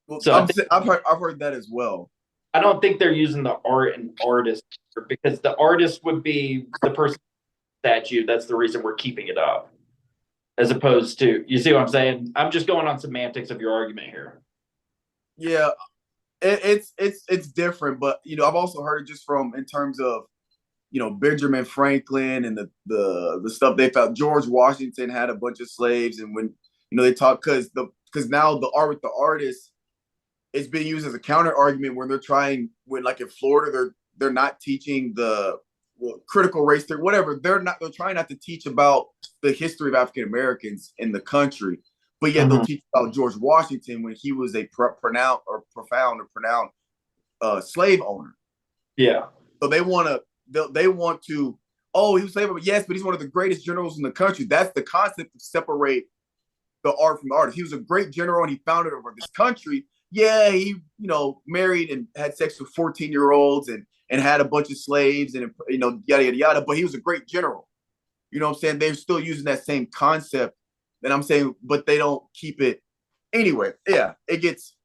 Well, So I've heard that as well. I don't think they're using the art and artist because the artist would be the person statue. That's the reason we're keeping it up, as opposed to you see what I'm saying. I'm just going on semantics of your argument here. Yeah, it's different, but I've also heard just from in terms of Benjamin Franklin and the stuff they found. George Washington had a bunch of slaves, and when they talk because now the art with the artist is being used as a counter argument when when like in Florida they're not teaching the critical race theory, whatever. They're trying not to teach about the history of African Americans in the country, but yet they'll teach about George Washington when he was a profound slave owner. Yeah. So they want to. Oh, he was slave owner. Yes, but he's one of the greatest generals in the country. That's the concept to separate the art from the artist. He was a great general and he founded over this country. Yeah, he married and had sex with 14-year-olds and had a bunch of slaves and yada yada yada. But he was a great general. You know what I'm saying? They're still using that same concept. And I'm saying, but they don't keep it anyway. Yeah, it gets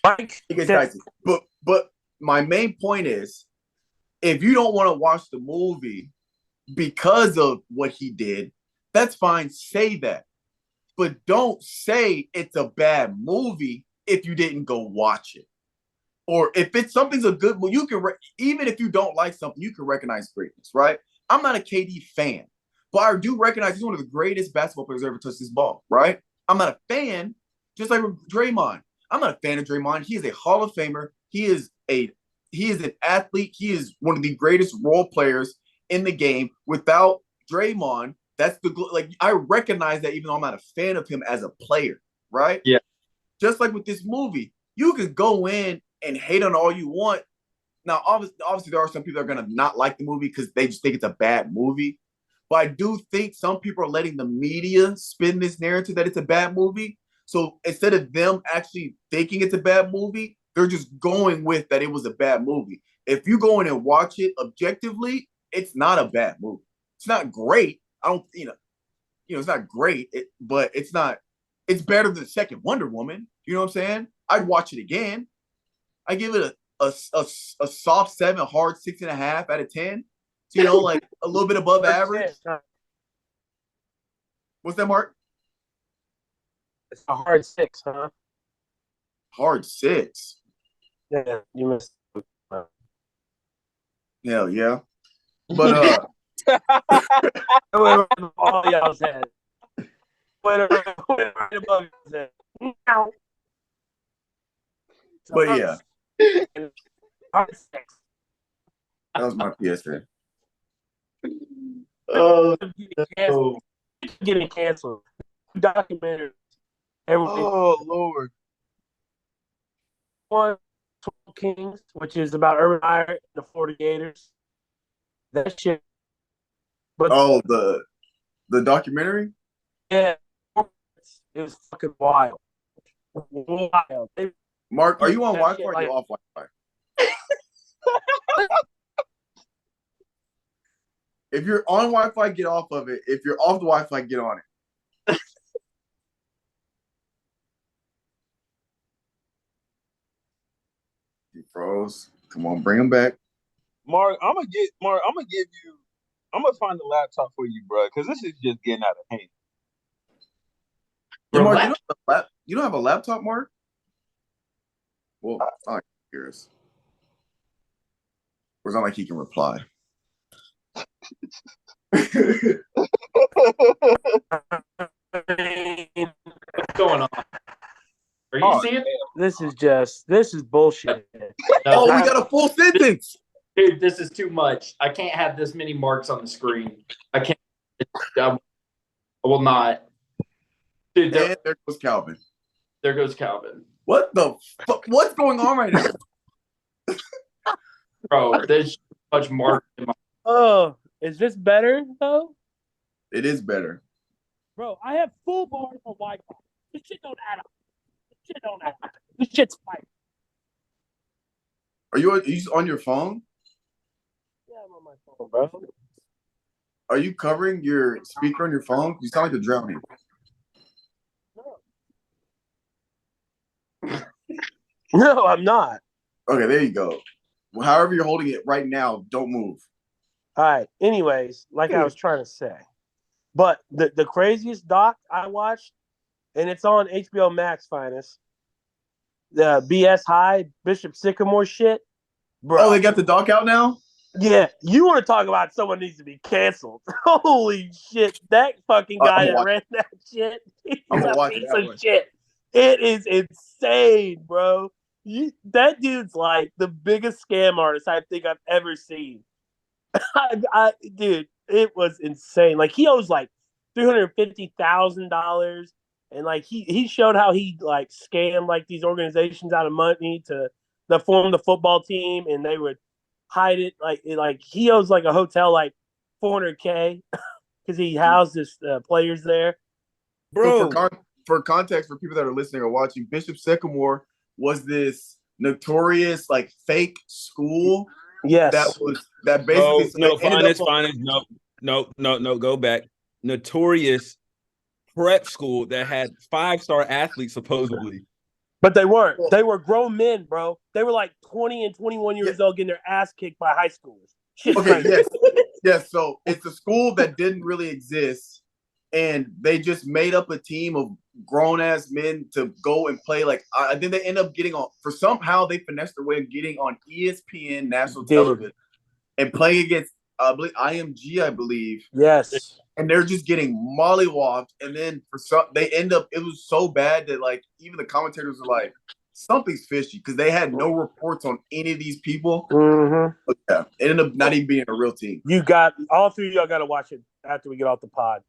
dicey. But my main point is, if you don't want to watch the movie because of what he did, that's fine. Say that. But don't say it's a bad movie if you didn't go watch it. Or if something's a good movie, you can even if you don't like something, you can recognize greatness, right? I'm not a KD fan, but I do recognize he's one of the greatest basketball players ever touched this ball, right? I'm not a fan, just like Draymond. I'm not a fan of Draymond. He is a Hall of Famer. He is an athlete. He is one of the greatest role players in the game. Without Draymond, I recognize that even though I'm not a fan of him as a player, right? Yeah. Just like with this movie, you can go in and hate on all you want. Now, obviously there are some people that are going to not like the movie because they just think it's a bad movie. But I do think some people are letting the media spin this narrative that it's a bad movie. So instead of them actually thinking it's a bad movie, they're just going with that it was a bad movie. If you go in and watch it objectively, it's not a bad movie. It's not great. I don't, it's not great, but it's not. It's better than the second Wonder Woman. You know what I'm saying? I'd watch it again. I give it a soft 7, hard 6.5 out of 10. So, like a little bit above average. What's that, Mark? It's a hard 6, huh? Hard 6. Yeah, you missed. Hell yeah. But all y'all's head. Went right above his head. But yeah, hard 6. that was my PSA. Oh, Getting canceled. Documentary. Oh Lord. One, 12 Kings, which is about Urban Meyer and the Florida Gators. That shit. But the documentary? yeah, it was fucking wild. Wild. Mark, are you on Wi-Fi or like, you off Wi-Fi? If you're on Wi-Fi, get off of it. If you're off the Wi-Fi, get on it. He froze. Come on, bring him back. Mark, I'm gonna find the laptop for you, bro, because this is just getting out of hand. Hey, Mark, you don't have a laptop, Mark? Well, I'm curious. Or it's not like he can reply. what's going on? Are you seeing? This is bullshit. Oh, we got a full sentence. Dude, this is too much. I can't have this many marks on the screen. I can't. I will not. Dude, And there goes Calvin. There goes Calvin. What the fuck? What's going on right now? Bro, there's so much mark in my. Oh, is this better though? It is better. Bro, I have full bars for Wi-Fi. This shit don't add up. This shit don't add up. This shit's fire. Are you on your phone? Yeah, I'm on my phone, bro. Are you covering your speaker on your phone? You sound like you're drowning. No, I'm not. Okay, there you go. Well, however you're holding it right now, don't move. All right. Anyways, like I was trying to say, but the craziest doc I watched, and it's on HBO Max, Finest, the BS High Bishop Sycamore shit, bro. Oh, they got the doc out now? Yeah, you want to talk about someone needs to be canceled? Holy shit, that fucking guy that ran that shit, he's a piece of shit. It is insane, bro. That dude's like the biggest scam artist I think I've ever seen. Dude, it was insane. Like he owes like $350,000, and like he showed how he like scammed like these organizations out of money to form the football team, and they would hide it. Like he owes like a hotel like $400K because he houses players there. Bro, so for context for people that are listening or watching, Bishop Sycamore was this notorious like fake school. Yes, that basically no, go back. Notorious prep school that had 5-star athletes supposedly. But they weren't. They were grown men, bro. They were like 20 and 21 years old getting their ass kicked by high schoolers. Shit's crazy. Yes. So it's a school that didn't really exist, and they just made up a team of grown-ass men to go and play. Like, I think they end up getting on, for somehow they finessed their way of getting on ESPN national television and playing against IMG, I believe. Yes. And they're just getting mollywopped, and then for some, they end up. It was so bad that like even the commentators were like, "Something's fishy," because they had no reports on any of these people. Mm-hmm. But yeah, it ended up not even being a real team. You got all three of y'all got to watch it after we get off the pod,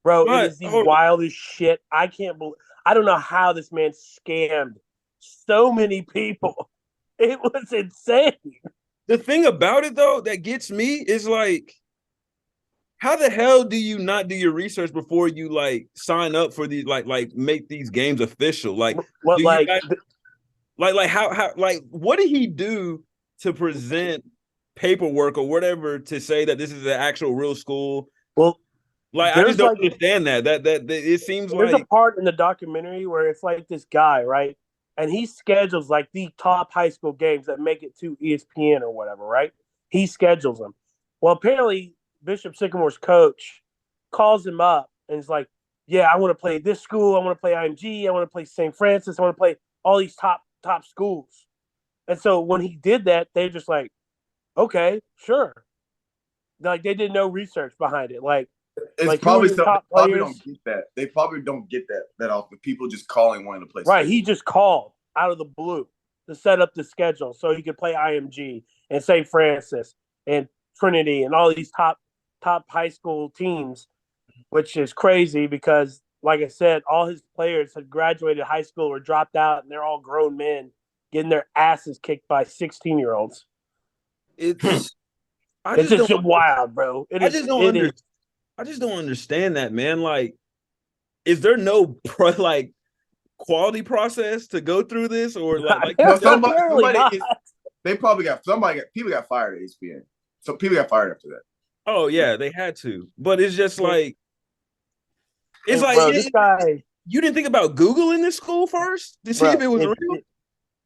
bro. It is the wildest shit. I can't believe. I don't know how this man scammed so many people. It was insane. The thing about it though that gets me is like, how the hell do you not do your research before you like sign up for these like make these games official? Like, what like how what did he do to present paperwork or whatever to say that this is an actual real school? Well, like I just don't understand that. That it seems there's like a part in the documentary where it's like this guy, right? And he schedules like the top high school games that make it to ESPN or whatever, right? He schedules them. Well, apparently Bishop Sycamore's coach calls him up and is like, yeah, I want to play this school. I want to play IMG. I want to play St. Francis. I want to play all these top schools. And so when he did that, they're just like, okay, sure. Like they did no research behind it. Like, it's like probably top probably players? don't get that. They probably don't get that often. People just calling wanting to play. Right, he just called out of the blue to set up the schedule so he could play IMG and St. Francis and Trinity and all these top high school teams, which is crazy because, like I said, all his players had graduated high school or dropped out, and they're all grown men getting their asses kicked by 16-year-olds. It's just wild, bro. I just don't understand that, man. Like, is there no quality process to go through this, or people got fired at ESPN. So people got fired after that. Oh yeah, they had to. But it's just like this guy. You didn't think about Google in this school first to see if it was real?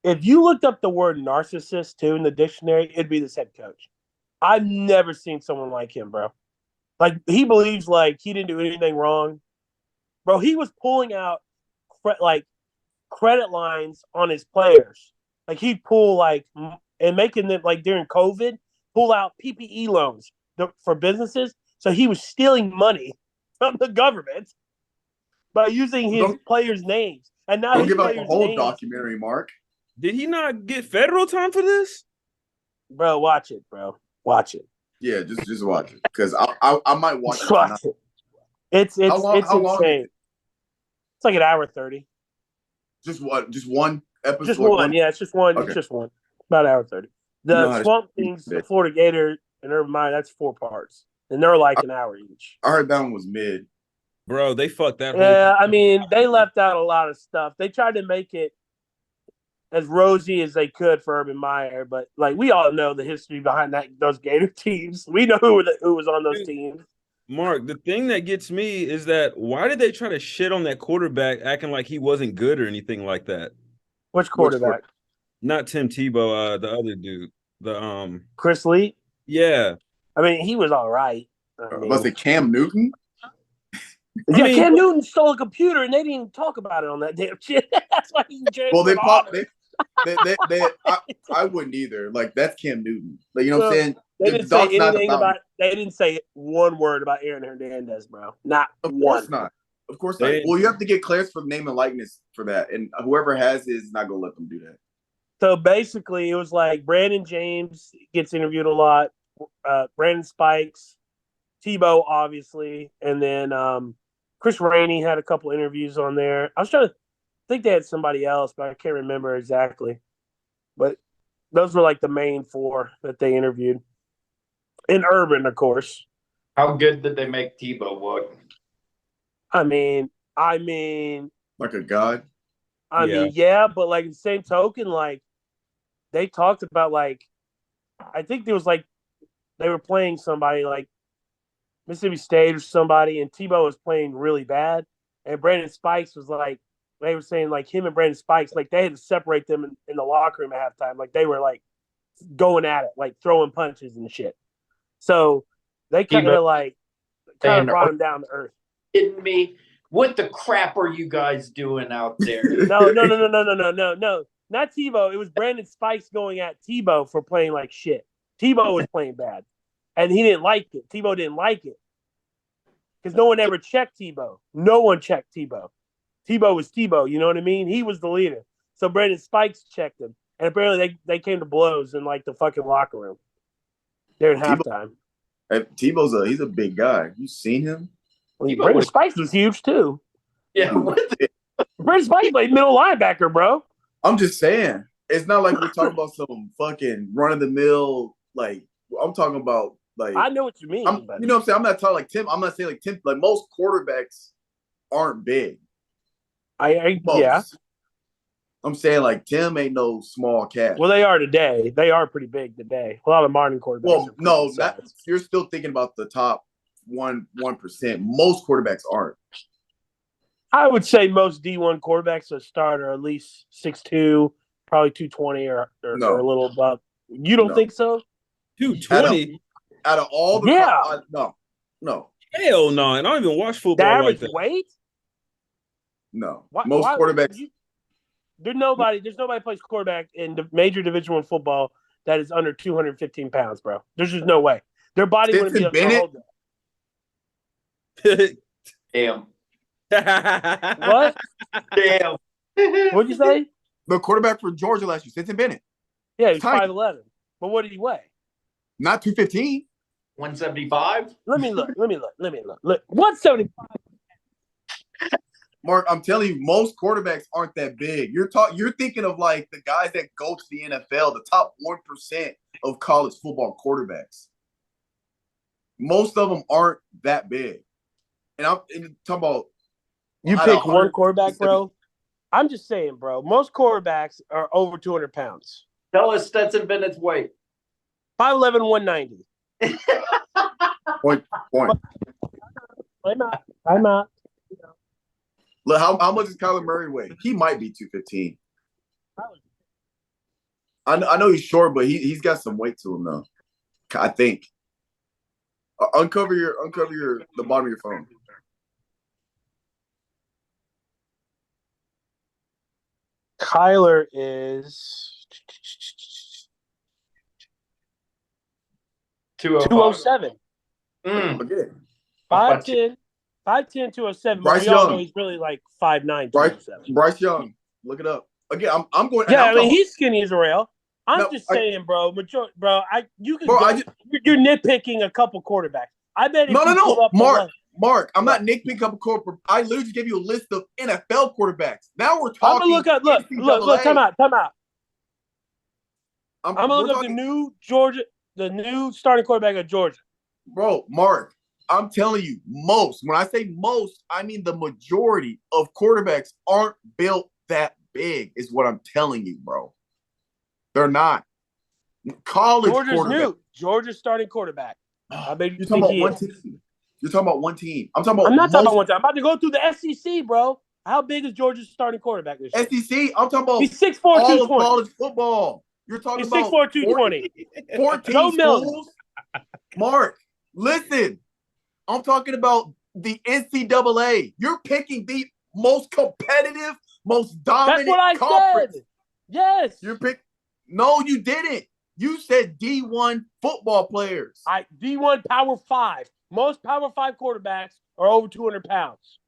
If you looked up the word narcissist too in the dictionary, it'd be this head coach. I've never seen someone like him, bro. Like he believes like he didn't do anything wrong. Bro, he was pulling out credit lines on his players. Like he'd pull and making them like during COVID, pull out PPE loans for businesses. So he was stealing money from the government by using his players' names. And now don't give up the whole documentary, Mark. Did he not get federal time for this? Bro, watch it, bro. Watch it. Yeah, just watch it because I might watch it. Watch it. It's how long insane. It's like an hour 30. Just what? Just one episode? Just one. Yeah, it's just one. Okay. It's just one. About an hour 30. The Swamp Things, the Florida Gator, and Urban Meyer, that's 4 parts. And they're like an hour each. I heard that one was mid. Bro, they fucked that. Yeah, I mean, they left out a lot of stuff. They tried to make it as rosy as they could for Urban Meyer, but like we all know the history behind those Gator teams. We know who was on those teams. Mark, the thing that gets me is that why did they try to shit on that quarterback acting like he wasn't good or anything like that? Which quarterback? Not Tim Tebow, the other dude. Chris Lee? Yeah. I mean, he was all right. Must say Cam Newton? Cam Newton stole a computer and they didn't even talk about it on that damn shit. That's why he transferred. I wouldn't either. Like, that's Cam Newton. Like, you know what I'm saying? They didn't say anything about. They didn't say one word about Aaron Hernandez, bro. Not one. Of course not. Well, you have to get clearance for name and likeness for that, and whoever has it is not going to let them do that. So basically, it was like Brandon James gets interviewed a lot, Brandon Spikes, Tebow, obviously, and then Chris Rainey had a couple interviews on there. I was trying to think they had somebody else, but I can't remember exactly. But those were like the main four that they interviewed. And Urban, of course. How good did they make Tebow look? I mean, like a god. I mean, yeah, but like the same token, like they talked about like I think there was like they were playing somebody like Mississippi State or somebody, and Tebow was playing really bad, and Brandon Spikes was like they were saying like him and Brandon Spikes like they had to separate them in the locker room at halftime, like they were like going at it, like throwing punches and shit. So they kind of brought him down to earth. Kidding me? What the crap are you guys doing out there? No. Not Tebow. It was Brandon Spikes going at Tebow for playing like shit. Tebow was playing bad. And he didn't like it. Tebow didn't like it. Because no one ever checked Tebow. No one checked Tebow. Tebow was Tebow, you know what I mean? He was the leader. So Brandon Spikes checked him. And apparently they came to blows in like the fucking locker room. During halftime. He's a big guy. You seen him? Brandon Spikes was huge too. Yeah. Brandon Spikes played middle linebacker, bro. I'm just saying. It's not like we're talking about some fucking run of the mill. Like I'm talking about like I know what you mean. You know what I'm saying? I'm not talking like Tim. I'm not saying like Tim. Like most quarterbacks aren't big. Yeah. I'm saying like Tim ain't no small cat. Well, they are today. They are pretty big today. A lot of modern quarterbacks. Well, no, you're still thinking about the top 1%. Most quarterbacks aren't. I would say most D1 quarterbacks that start are at least 6'2", probably 220 or a little above. You don't think so? 220? Out of all the no. Hell no. And I don't even watch football. The average like that. weight? No. Most quarterbacks. There's nobody plays quarterback in the major Division I football that is under 215 pounds, bro. There's just no way. Their body wouldn't be able to hold that. Damn. What? Damn. What'd you say? The quarterback for Georgia last year, Stetson Bennett. Yeah, he's 5'11". But what did he weigh? Not 215. 175? Let me look. Look, 175. Mark, I'm telling you, most quarterbacks aren't that big. You're thinking of like the guys that go to the NFL, the top 1% of college football quarterbacks. Most of them aren't that big. And I'm talking about you pick one quarterback, bro. I'm just saying, bro. Most quarterbacks are over 200 pounds. Tell us Stetson Bennett's weight. 5'11", 190. Point. I'm out. Look, how much does Kyler Murray weigh? He might be 215. I know he's short, but he's got some weight to him though. I think. Uncover the bottom of your phone. Kyler is 207. Okay. 5'10", 207. Bryce we all Young. know he's really like 5'9", Bryce Young. Look it up. Again, I'm going. Yeah, I mean he's skinny as a rail. I'm just saying, bro. You're nitpicking a couple quarterbacks. I bet. No. Mark, I'm not nitpicking a couple quarterbacks. I literally just gave you a list of NFL quarterbacks. Now we're talking. I'm gonna look. Time out. I'm gonna look up the new starting quarterback of Georgia. Bro, Mark, I'm telling you, most. When I say most, I mean the majority of quarterbacks aren't built that big, is what I'm telling you, bro. They're not. College Georgia's quarterback. new. Georgia's starting quarterback. I bet you You're talking think about he one is. team. You're talking about one team. I'm talking about I'm not talking about most one time. I'm about to go through the SEC, bro. How big is Georgia's starting quarterback this year? SEC. I'm talking about He's 6'4", all of 220. college football. You're talking He's about 6'4", 220. 14 Joe Milton. schools. Mark, listen. I'm talking about the NCAA. You're picking the most competitive, most dominant That's what I conference. said. Yes. No, you didn't. You said D1 football players. D1 Power 5. Most Power 5 quarterbacks are over 200 pounds.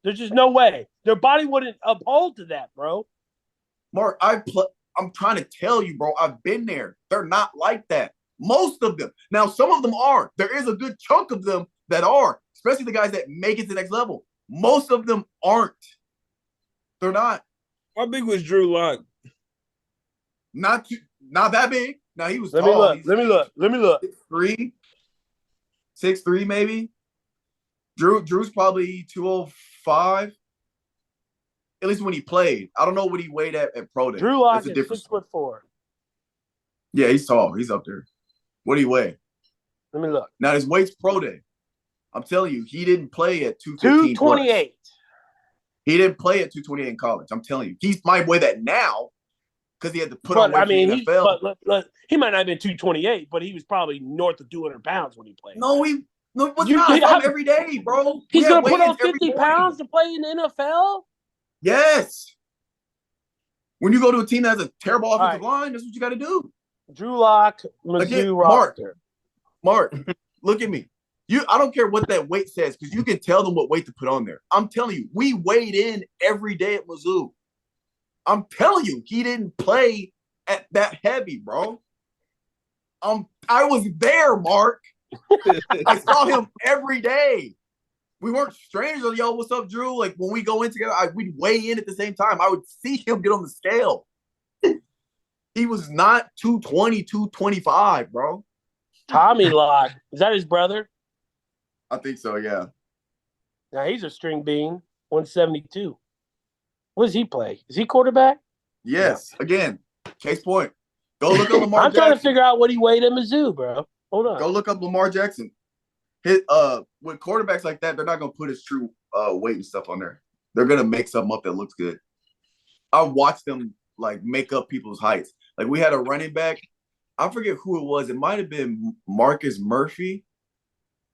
There's just no way. Their body wouldn't uphold to that, bro. Mark, I'm trying to tell you, bro. I've been there. They're not like that. Most of them. Now, some of them are. There is a good chunk of them that are, especially the guys that make it to the next level. Most of them aren't. They're not. How big was Drew Lock? Not that big. Now, he was Let tall. me look. 6'3", 6'3", maybe. Drew's probably 205. At least when he played. I don't know what he weighed at Pro Day. Drew Lock That's a is difference. 6'4". Yeah, he's tall. He's up there. What do he weigh? Let me look. Now, his weight's Pro Day. I'm telling you, he didn't play at 215 228. He didn't play at 228 in college. I'm telling you. He might weigh that now because he had to put on weight for the NFL. He might not have been 228, but he was probably north of 200 pounds when he played. No, he was not. I saw him every day, bro. He's going to put on 50 pounds to play in the NFL? Yes. When you go to a team that has a terrible offensive line, that's what you got to do. Drew Lock, Mizzou roster. Mark, look at me. I don't care what that weight says because you can tell them what weight to put on there. I'm telling you, we weighed in every day at Mizzou. I'm telling you, he didn't play at that heavy, bro. I was there, Mark. I saw him every day. We weren't strangers. Yo, what's up, Drew? Like when we go in together, we'd weigh in at the same time. I would see him get on the scale. He was not 220, 225, bro. Tommy Lock. Is that his brother? I think so, yeah. Now he's a string bean, 172. What does he play? Is he quarterback? Yes. No. Again, case point. Go look up Lamar I'm Jackson. trying to figure out what he weighed at Mizzou, bro. Hold on. Go look up Lamar Jackson. With quarterbacks like that, they're not going to put his true weight and stuff on there. They're going to make something up that looks good. I watched them like make up people's heights. Like we had a running back. I forget who it was. It might have been Marcus Murphy.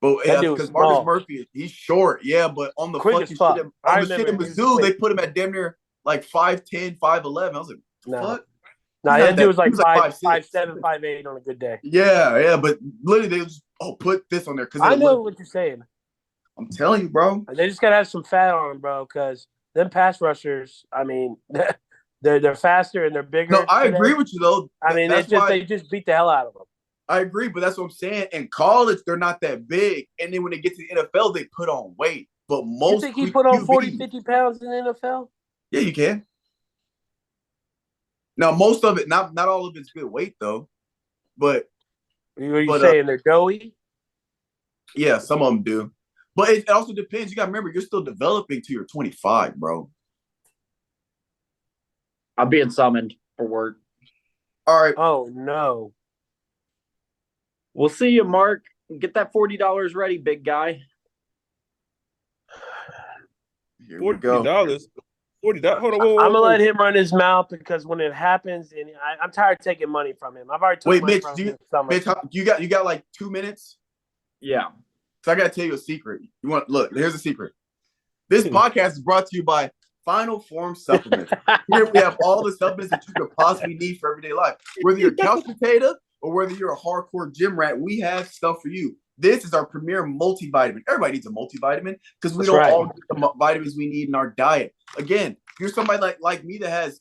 But because Marcus Murphy, he's short, yeah. But on the fucking shit in Mizzou, they put him at damn near like 5'10", 5'11". I was like, fuck. Nah, that dude was like 5'7", 5'8" on a good day. Yeah. But literally, they just put this on there because I know what you're saying. I'm telling you, bro. They just gotta have some fat on them, bro. Because them pass rushers, I mean, they're faster and they're bigger. No, I agree with you though. I mean, they just beat the hell out of them. I agree, but that's what I'm saying. In college, they're not that big. And then when they get to the NFL, they put on weight. But most you think he put on 40, 50 pounds in the NFL? Yeah, you can. Now, most of it, not all of it's good weight, though. But are you saying they're doughy? Yeah, some of them do. But it also depends. You got to remember, you're still developing till you're 25, bro. I'm being summoned for work. All right. Oh, no. We'll see you, Mark. Get that $40 ready, big guy. Here we go. $40. Hold on. Whoa. I'm gonna let him run his mouth because when it happens, and I'm tired of taking money from him. I've already took money from him. Mitch, you got like 2 minutes? Yeah. So I gotta tell you a secret. Here's a secret. This podcast is brought to you by Final Form Supplements. Here we have all the supplements that you could possibly need for everyday life. Whether you're a couch potato or whether you're a hardcore gym rat, we have stuff for you. This is our premier multivitamin. Everybody needs a multivitamin because we don't all get the vitamins we need in our diet. Again, if you're somebody like me that has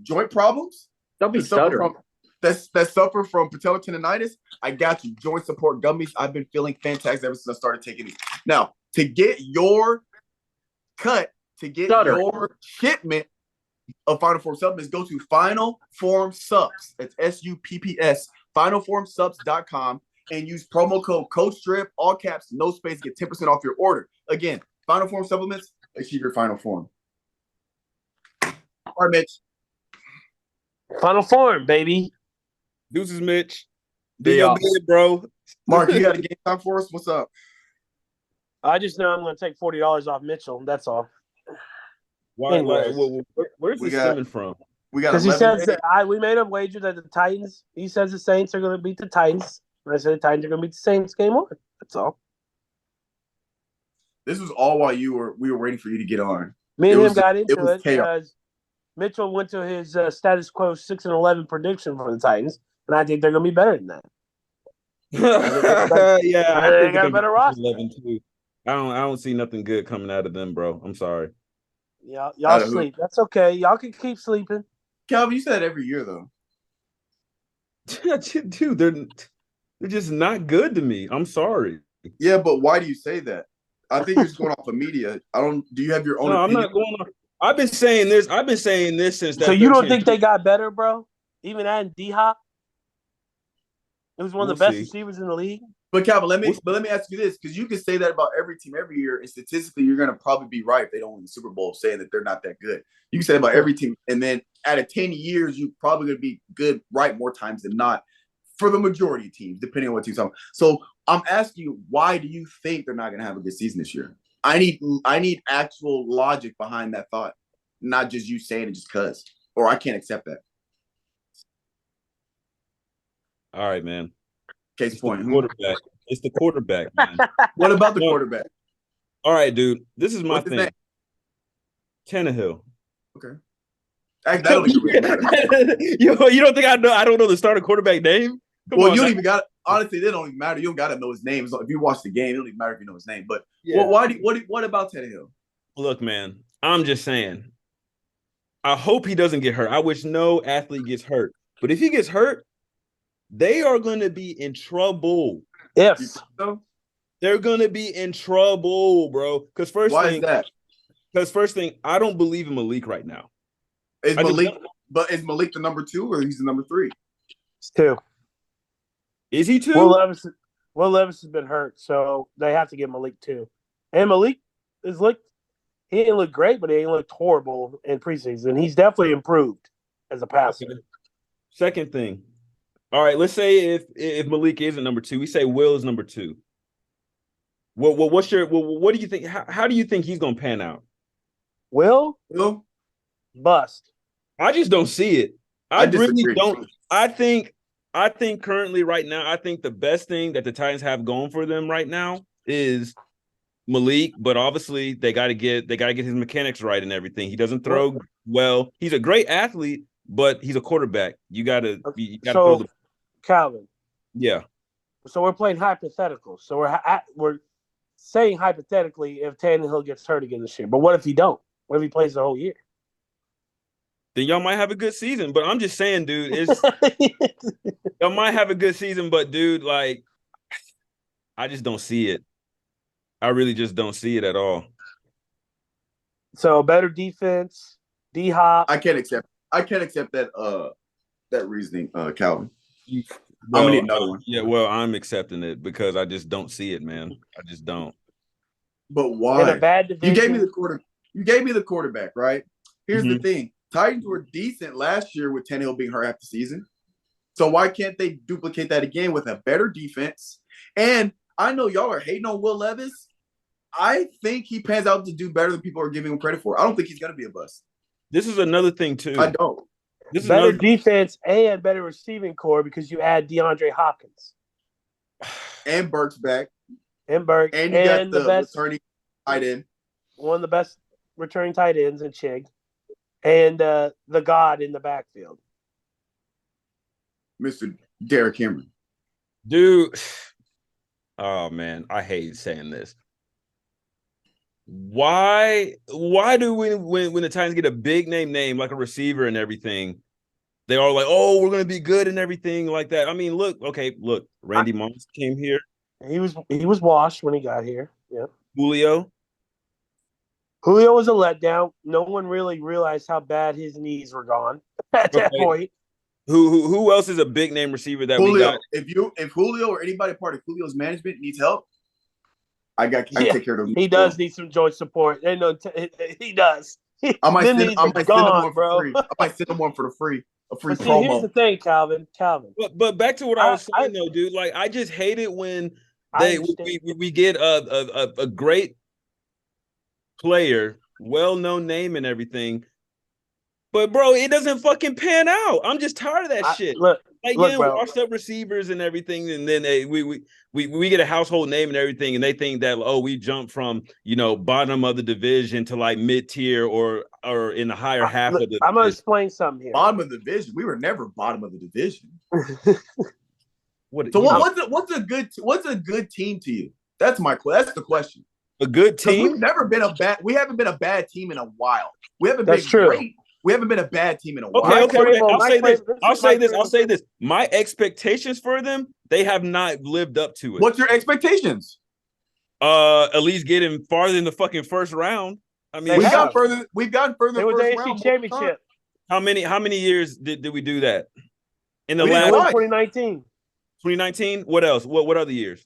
joint problems, don't be stuttering. That suffer from patellar tendonitis, I got you. Joint support gummies. I've been feeling fantastic ever since I started taking these. Now, to get your cut, to get your shipment of Final Form supplements, go to Final Form Subs. That's SUPPS, finalformsubs.com, and use promo code CoachDrip, all caps, no space, get 10% off your order. Again, Final Form supplements, achieve your final form. All right, Mitch. Final form, baby. Deuces, Mitch. Do Be your off. bid, bro. Mark, you got a game time for us? What's up? I just know I'm going to take $40 off Mitchell. That's all. Why? Anyways. Where's We this got- stemming from? We got Because he 11 says days. that we made a wager that the Titans. He says the Saints are going to beat the Titans. And I said the Titans are going to beat the Saints game on. That's all. This was all while we were waiting for you to get on. Me and It him was- got it into was it chaos. because Mitchell went to his status quo 6-11 prediction for the Titans, and I think they're going to be better than that. Yeah, I think they got a better roster. 11 too. I don't see nothing good coming out of them, bro. I'm sorry. Y'all Out of who? sleep. That's okay. Y'all can keep sleeping. Calvin, you say that every year though. Dude, they're just not good to me. I'm sorry. Yeah, but why do you say that? I think you're just going off of media. Do you have your own No, I'm opinion? not going on. I've been saying this since that. So you don't 13th think they got better, bro? Even adding D-Hop? It was one of the We'll best see. receivers in the league. But Calvin, let me ask you this, because you can say that about every team every year, and statistically, you're going to probably be right if they don't win the Super Bowl, saying that they're not that good. You can say about every team, and then out of 10 years, you're probably going to be good right more times than not for the majority of teams, depending on what team's on. So I'm asking you, why do you think they're not going to have a good season this year? I need actual logic behind that thought, not just you saying it just because, or I can't accept that. All right, man. Case It's point. the quarterback. It's the quarterback, man. What about the quarterback? All right, dude. This is my What's his thing. name? Tannehill. Okay. That don't even really matter. you don't think I know? I don't know the starting quarterback name. Come Well, on, you don't now. even got. Honestly, they don't even matter. You don't got to know his name. So if you watch the game, it don't even matter if you know his name. But Yeah. what about Tannehill? Look, man. I'm just saying. I hope he doesn't get hurt. I wish no athlete gets hurt. But if he gets hurt, they are going to be in trouble. If. So They're going to be in trouble, bro. Because first is that? I don't believe in Malik right now. Is I just Malik? don't. But is Malik the number 2 or he's the number 3? It's 2. Is he too? Will Levis has been hurt, so they have to give Malik 2. And Malik he didn't look great, but he ain't looked horrible in preseason. He's definitely improved as a passer. Okay. Second thing. All right, let's say if Malik isn't number 2, we say Will is number 2. What do you think? How do you think he's gonna pan out? Will bust. I just don't see it. I really disagree. don't. I think currently right now, I think the best thing that the Titans have going for them right now is Malik, but obviously they got to get his mechanics right and everything. He doesn't throw well. He's a great athlete, but he's a quarterback. You got to throw the Calvin. Yeah. So we're playing hypothetical. So we're saying hypothetically if Tannehill gets hurt again this year. But what if he don't? What if he plays the whole year? Then y'all might have a good season. But I'm just saying, dude, y'all might have a good season, but dude, like, I just don't see it. I really just don't see it at all. So better defense, D-Hop. I can't accept that reasoning, Calvin. Well, I'm gonna need another one. Yeah, well, I'm accepting it because I just don't see it, man. I just don't. But why? In a bad division. You gave me the quarterback, right? Here's the thing. Titans were decent last year with Tannehill being hurt half the season. So why can't they duplicate that again with a better defense? And I know y'all are hating on Will Levis. I think he pans out to do better than people are giving him credit for. I don't think he's going to be a bust. This is another thing, too. I don't. This is better defense and better receiving core because you add DeAndre Hopkins. And Burke's back. And Burke. And you got the best returning tight end. One of the best returning tight ends in Chig. And the God in the backfield. Mr. Derrick Henry. Dude. Oh, man. I hate saying this. Why do when the Titans get a big name like a receiver and everything, they are like, oh, we're gonna be good and everything like that? I mean, look, Randy Moss came here. He was washed when he got here. Yeah. Julio was a letdown. No one really realized how bad his knees were gone at that point. Who else is a big name receiver that Julio. we got? If Julio or anybody part of Julio's management needs help, I take care of him. He does need some joint support. He does. I might Them send knees are them gone, one for bro. free. I might send them one for a free But see, here's promo. the thing, Calvin. But back to what I was I saying though, dude. Like I just hate it when I they understand. we get a great player, well-known name and everything. But bro, it doesn't fucking pan out. I'm just tired of that shit. Look, Like getting bro. washed up receivers and everything, and then we get a household name and everything, and they think that we jumped from bottom of the division to like mid tier or in the higher half of the. I'm gonna explain something here. Bottom of the division. We were never bottom of the division. What? So what's a good team to you? That's the question. A good team? We haven't been a bad team in a while. We haven't That's been true. great. We haven't been a bad team in a while. Okay. I'll say this. My expectations for them, they have not lived up to it. What's your expectations? At least getting farther in the fucking first round. I mean, we've gotten further. We've gotten further. They were the AFC Championship. How many years did we do that? In the last 2019. 2019. What else? What other years?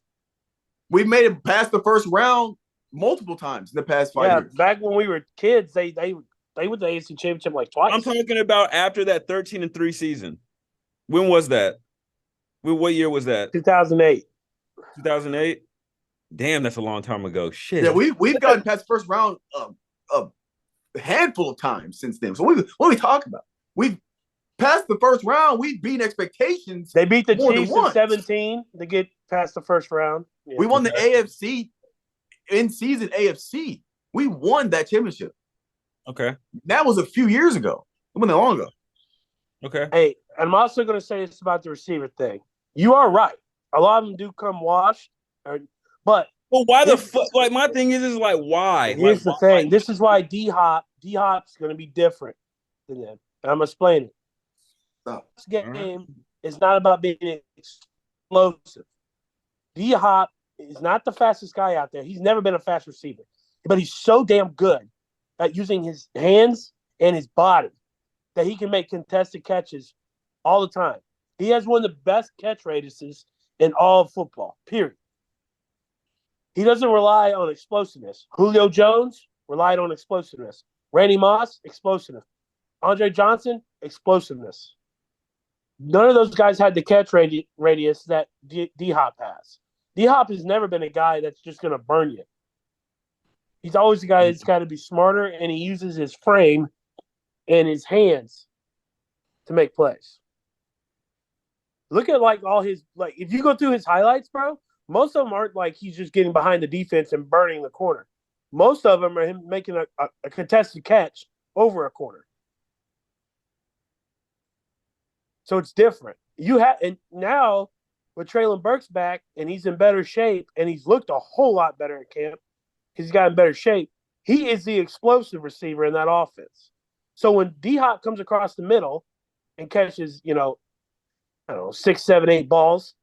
We've made it past the first round multiple times in the past 5 years. Back when we were kids, they went to the AFC Championship like twice. I'm talking about after that 13-3 season. When was that? What year was that? 2008. 2008. Damn, that's a long time ago. Shit. Yeah, we've gotten past the first round a handful of times since then. So what are we talking about? We've passed the first round. We've beaten expectations. They beat the Chiefs in 2017 to get past the first round. Yeah, we won the AFC in season AFC. We won that championship. Okay. That was a few years ago. It wasn't that long ago. Okay. Hey, I'm also going to say this about the receiver thing. You are right. A lot of them do come washed, but why the fuck? Like my thing is like why? Here's the thing. This is why D-Hop's going to be different than them. And I'm explaining. This game is not about being explosive. D-Hop is not the fastest guy out there. He's never been a fast receiver, but he's so damn good at using his hands and his body that he can make contested catches all the time. He has one of the best catch radiuses in all of football, period. He doesn't rely on explosiveness. Julio Jones relied on explosiveness. Randy Moss, explosiveness. Andre Johnson, explosiveness. None of those guys had the catch radius that D-Hop has. D-Hop has never been a guy that's just going to burn you. He's always a guy that's got to be smarter, and he uses his frame and his hands to make plays. Look at if you go through his highlights, bro, most of them aren't like he's just getting behind the defense and burning the corner. Most of them are him making a contested catch over a corner. So it's different. And now with Treylon Burks back and he's in better shape and he's looked a whole lot better at camp because he's got in better shape, he is the explosive receiver in that offense. So when D-Hop comes across the middle and catches, 6, 7, 8 balls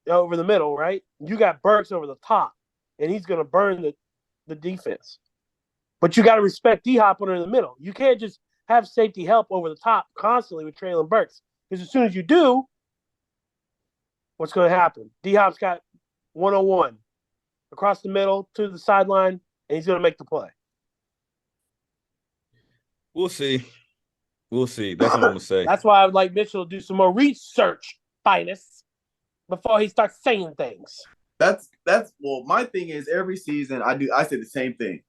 over the middle, right? You got Burks over the top, and he's going to burn the defense. But you got to respect D-Hop under the middle. You can't just have safety help over the top constantly with Treylon Burks. Because as soon as you do, what's going to happen? D-Hop's got 101 across the middle to the sideline, and he's going to make the play. We'll see. That's what I'm going to say. That's why I would like Mitchell to do some more research, Finis, before he starts saying things. My thing is every season I say the same thing.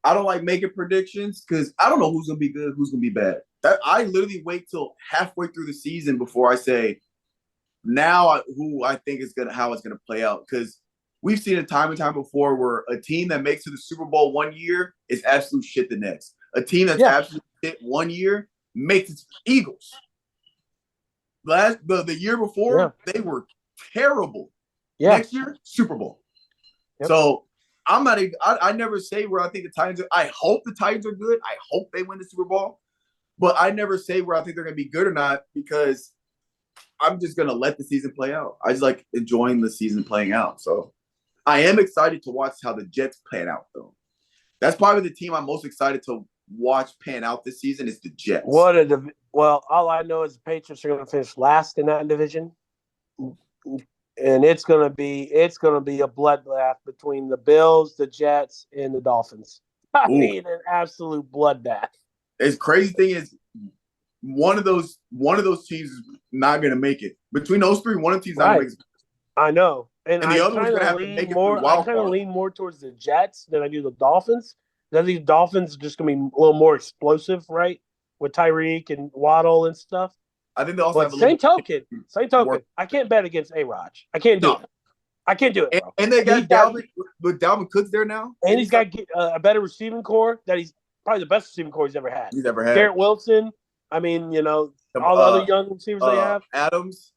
I don't like making predictions because I don't know who's going to be good, who's going to be bad. I literally wait till halfway through the season before I say who I think how it's going to play out. Because we've seen it time and time before where a team that makes it to the Super Bowl one year is absolute shit the next. A team that's absolute shit one year makes it Eagles. The year before, they were terrible. Yeah. Next year, Super Bowl. Yep. So I'm not even, I never say where I think the Titans are. I hope the Titans are good. I hope they win the Super Bowl. But I never say where I think they're going to be good or not because I'm just going to let the season play out. I just like enjoying the season playing out. So I am excited to watch how the Jets pan out, though. That's probably the team I'm most excited to watch pan out this season is the Jets. Well, all I know is the Patriots are going to finish last in that division. And it's going to be a bloodbath between the Bills, the Jets, and the Dolphins. I Ooh. mean, an absolute bloodbath. It's crazy thing is one of those teams is not gonna make it. Between those three, one of the teams not gonna make it. I know. And the other one's gonna have to make it through I wild kind of card. lean more towards the Jets than I do the Dolphins. I think the Dolphins are just gonna be a little more explosive, right? With Tyreek and Waddle and stuff. I think they also But have a little same token, more. I can't bet against A-Rod. I can't do it. I can't do it, bro. And they got Dalvin with Dalvin Cook's there now. And he's got a better receiving core that he's probably the best receiving core he's ever had. Garrett Wilson. I mean, all the other young receivers they have. Adams.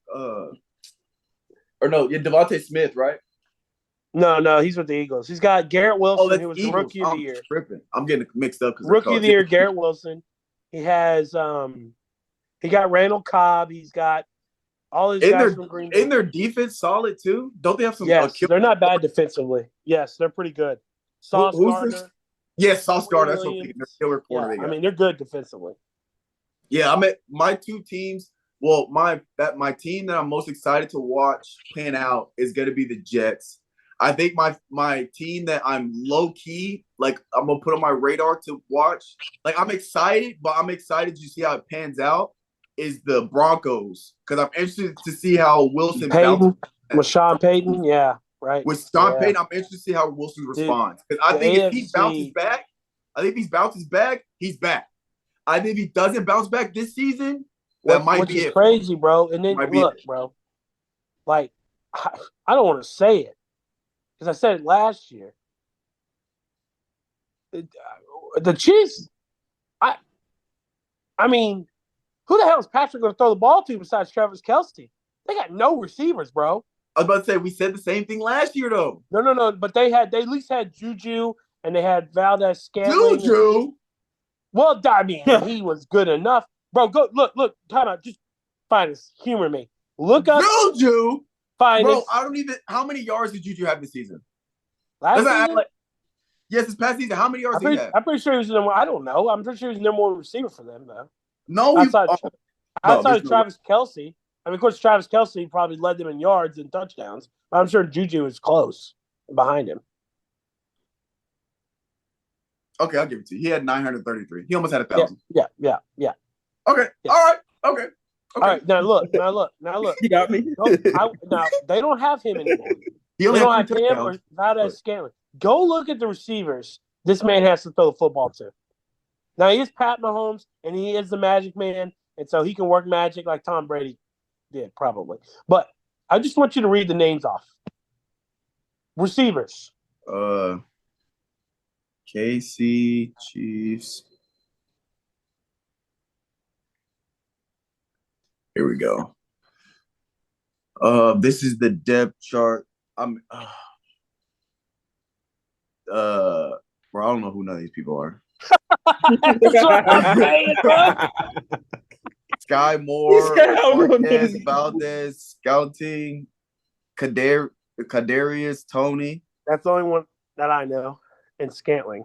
Devontae Smith, right? No, he's with the Eagles. He's got Garrett Wilson, who was the rookie of the year. I'm getting mixed up because rookie of the year, Garrett Wilson. He has he got Randall Cobb. He's got all his guys from Green Bay. In their defense solid too? Don't they have some? Yes, they're not bad defensively. Yes, they're pretty good. Sauce Gardner. Yes, Sauce Gardner. That's what I'm thinking. They're killer corner. I mean, they're good defensively. Yeah, I'm at my two teams. Well, my team that I'm most excited to watch pan out is going to be the Jets. I think my team that I'm low key, like I'm gonna put on my radar to watch. Like I'm excited, but I'm excited to see how it pans out. Is the Broncos because I'm interested to see how Wilson with Sean Payton, yeah, right. With Sean Payton, I'm interested to see how Wilson responds because I think if he bounces back, he's back. I think if he doesn't bounce back this season, that might be it. Crazy, bro. And then look, bro, like I don't want to say it because I said it last year. The Chiefs, I mean. Who the hell is Patrick going to throw the ball to besides Travis Kelce? They got no receivers, bro. I was about to say we said the same thing last year, though. No. But they at least had Juju and they had Valdez Scantling. Juju. Well, I mean, he was good enough, bro. Go look. Time out. Just Finis, humor me. Look up Juju. Finis. Bro, I don't even. How many yards did Juju have this season? Last season? Yes, this past season. How many yards did he have? I'm pretty sure he was the number. I don't know. I'm pretty sure he was the number one receiver for them, though. No, outside of Travis Kelce. I mean, of course, Travis Kelce probably led them in yards and touchdowns, but I'm sure Juju is close behind him. Okay, I'll give it to you. He had 933. He almost had 1,000. Yeah. Okay. Yeah. All right. Okay. All right. Now look. You got me. Now they don't have him anymore. They don't have him or Valdez Scantling. Go look at the receivers this man has to throw the football to. Now, he is Pat Mahomes, and he is the magic man, and so he can work magic like Tom Brady did, probably. But I just want you to read the names off. Receivers. KC, Chiefs. Here we go. This is the depth chart. Bro, I don't know who none of these people are. Sky Moore, Marquez, Valdez, Scouting, Kadarius, Tony. That's the only one that I know. And Scantling.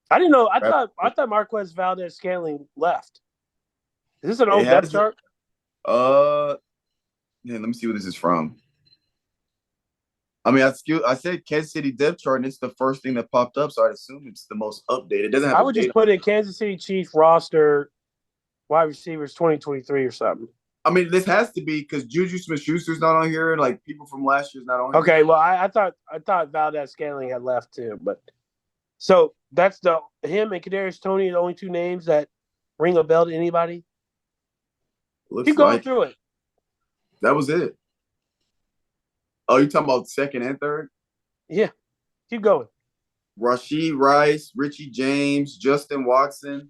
I didn't know. I thought Marquez Valdez Scantling left. Is this an old depth chart? Yeah, let me see where this is from. I mean, I said Kansas City depth chart, and it's the first thing that popped up, so I assume it's the most updated. It doesn't have. I would just put in Kansas City Chiefs roster, wide receivers 2023 or something. I mean, this has to be because Juju Smith-Schuster's not on here, and like people from last year's not on here. Okay, well, I thought Valdez Scantling had left too, but so that's him and Kadarius Toney are the only two names that ring a bell to anybody. Keep going through it. That was it. Oh, you talking about second and third? Yeah. Keep going. Rashee Rice, Richie James, Justin Watson.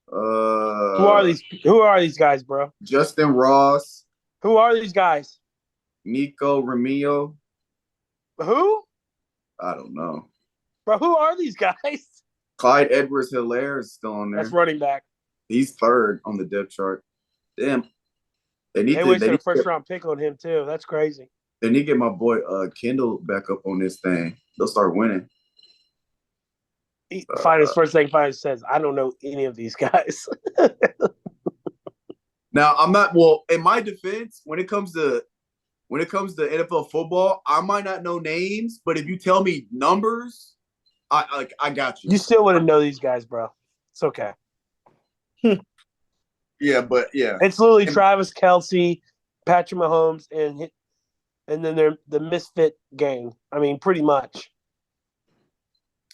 Who are these guys, bro? Justin Ross. Who are these guys? Nico Remillo. Who? I don't know. Bro, who are these guys? Clyde Edwards-Helaire is still on there. That's running back. He's third on the depth chart. Damn. They wasted a first-round pick on him, too. That's crazy. They need to get my boy Kendall back up on this thing. They'll start winning. First thing Finis says, I don't know any of these guys. Now, I'm not – well, in my defense, when it comes to NFL football, I might not know names, but if you tell me numbers, I got you. You still wouldn't know these guys, bro. It's okay. Yeah, but yeah. It's literally Travis Kelce, Patrick Mahomes, and then they're the misfit gang. I mean, pretty much.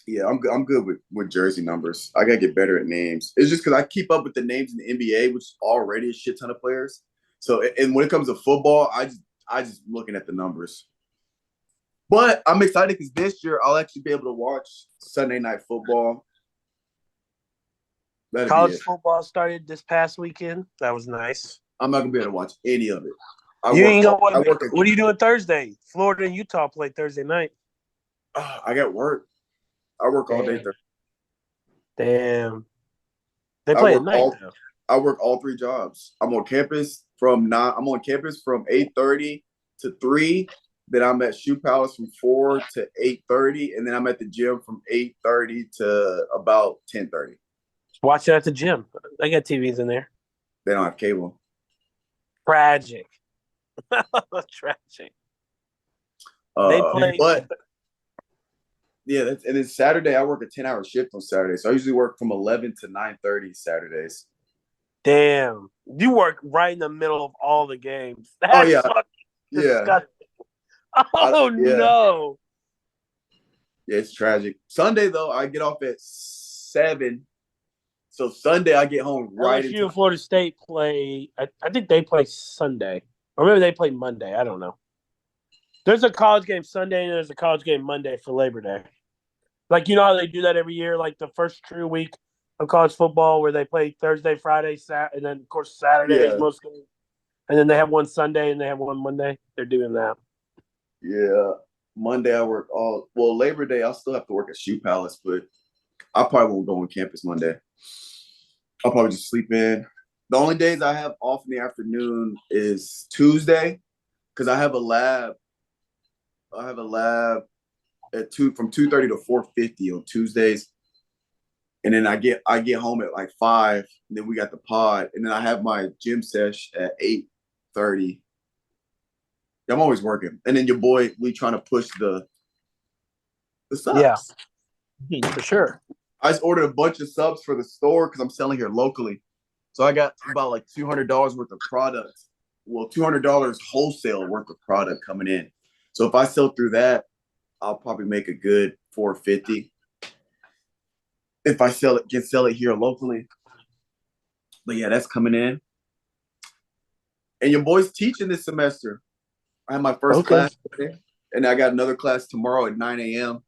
Yeah, I'm good with jersey numbers. I gotta get better at names. It's just because I keep up with the names in the NBA, which is already a shit ton of players. So, and when it comes to football, I just looking at the numbers. But I'm excited because this year I'll actually be able to watch Sunday Night Football. That'd be College it. football started this past weekend. That was nice. I'm not gonna be able to watch any of it. What are you doing Thursday? Florida and Utah play Thursday night. I got work. I work all day Thursday. Damn. They play at night though. I work all 3 jobs. I'm on campus from 8:30 to 3. Then I'm at Shoe Palace from 4 to 8:30, and then I'm at the gym from 8:30 to about 10:30. Watch it at the gym. They got TVs in there. They don't have cable. Tragic. Tragic. They play, but yeah, and then Saturday I work a 10-hour shift on Saturday, so I usually work from 11 to 9:30 Saturdays. Damn, you work right in the middle of all the games. That's yeah. disgusting. Oh no. Yeah, it's tragic. Sunday though, I get off at 7. So Sunday I get home right LSU and Florida State play. I think they play Sunday, or maybe they play Monday. I don't know. There's a college game Sunday and there's a college game Monday for Labor Day. Like, you know how they do that every year, like the first true week of college football where they play Thursday, Friday, Saturday, and then, of course, Saturday is most games. And then they have one Sunday and they have one Monday. They're doing that. Yeah. Monday I work Labor Day I'll still have to work at Shoe Palace, but I probably won't go on campus Monday. I'll probably just sleep in. The only days I have off in the afternoon is Tuesday because I have a lab. I have a lab at from 2:30 to 4:50 on Tuesdays, and then I get home at like 5. And then we got the pod, and then I have my gym sesh at 8:30. I'm always working, and then your boy we trying to push the subs. Yeah, for sure. I just ordered a bunch of subs for the store because I'm selling here locally, so I got about like $200 worth of product. Well, $200 wholesale worth of product coming in. So if I sell through that, I'll probably make a good $450. If I can sell it here locally. But yeah, that's coming in. And your boy's teaching this semester. I have my first class today, and I got another class tomorrow at 9 a.m.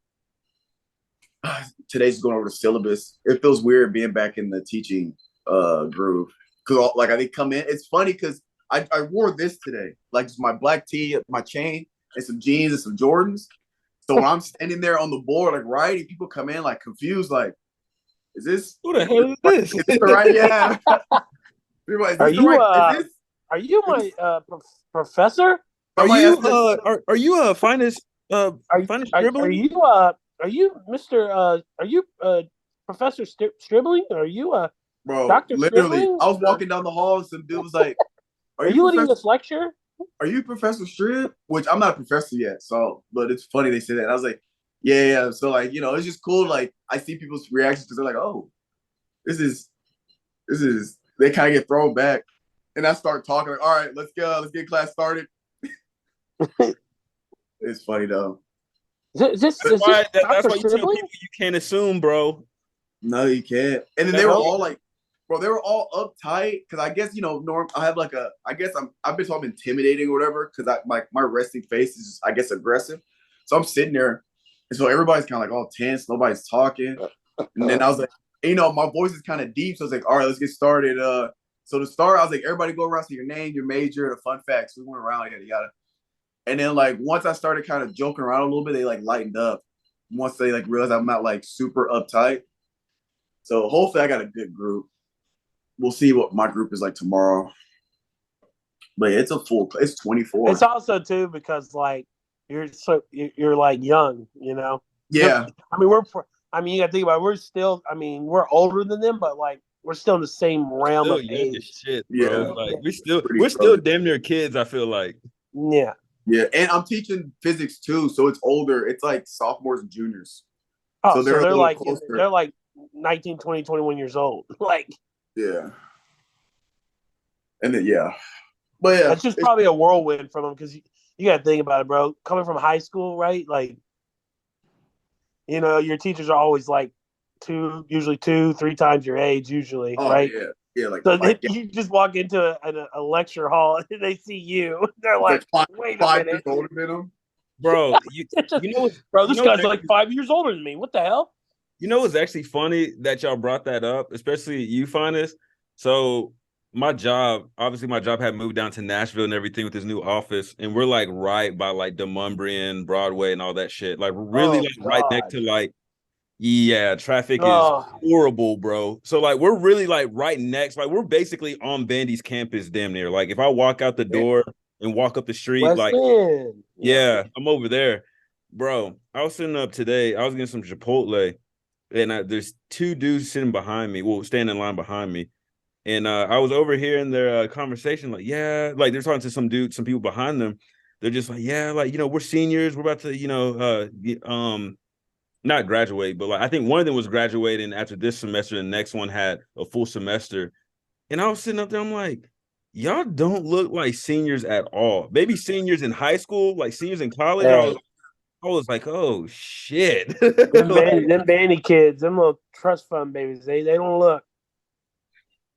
Today's going over the syllabus. It feels weird being back in the teaching groove. Because like I come in, it's funny because I wore this today, like just my black tee, my chain, and some jeans and some Jordans. So when I'm standing there on the board, like writing, people come in like confused, like, "Is this who the hell is this? Is this the right? Yeah." Are you my professor? Are you Finis Stribling? Are you Mr. Are you Professor Stribling? Are you bro? Dr. Literally, Stribling? I was walking down the hall and some dude was like, "Are you leading this lecture? Are you Professor Strib?" Which I'm not a professor yet, but it's funny they say that. And I was like, yeah. So like, it's just cool. Like I see people's reactions because they're like, oh, this is. They kind of get thrown back, and I start talking. Like, all right, let's go. Let's get class started. It's funny though. That's why you tell people you can't assume, bro. No, you can't. And then they were all like, bro, they were all uptight because I guess Norm. I have like I've been told I'm intimidating or whatever because my resting face is just, I guess, aggressive. So I'm sitting there, and so everybody's kind of like all tense. Nobody's talking, and then I was like, my voice is kind of deep, so I was like, all right, let's get started. So to start, I was like, everybody go around, say your name, your major, the fun facts. We went around, yada yada. And then like once I started kind of joking around a little bit, they like lightened up. Once they like realized I'm not like super uptight. So hopefully I got a good group. We'll see what my group is like tomorrow. But yeah, it's 24. It's also too because like you're like young, Yeah. I mean you got to think about it, we're older than them, but like we're still in the same realm of age. Shit, bro. Yeah. Like we're still damn near kids, I feel like. Yeah. Yeah, and I'm teaching physics too, so it's older. It's like sophomores and juniors. Oh, So they're a they're little like closer. they're like 19, 20, 21 years old. Like Yeah. And then but yeah, that's just probably a whirlwind for them because you got to think about it, bro. Coming from high school, right? Like your teachers are always like usually 2, 3 times your age, usually, oh right? yeah, like So like you just walk into a lecture hall and they see you. They're it's like, like wait a 5 years minute. older than them. Bro, you know Bro, you this know guy's like 5 years older than me. What the hell? You know what's actually funny that y'all brought that up, especially you, Finest. So my job had moved down to Nashville and everything with this new office, and we're like right by like Demumbrian, Broadway, and all that shit. Like we're really like right next to like, yeah, traffic is horrible, bro. So like we're really like right next, like we're basically on Vandy's campus, damn near. Like if I walk out the door and walk up the street, West like End. yeah, I'm over there, bro. I was sitting up today. I was getting some Chipotle. And there's 2 dudes sitting behind me, standing in line behind me. And I was overhearing their conversation, like, yeah, like they're talking to some people behind them. They're just like, yeah, like, we're seniors. We're about to, not graduate, but like, I think one of them was graduating after this semester, and the next one had a full semester. And I was sitting up there, I'm like, y'all don't look like seniors at all. Maybe seniors in high school, like seniors in college. I was like, oh shit. Them Bandy kids, them little trust fund babies, they don't look.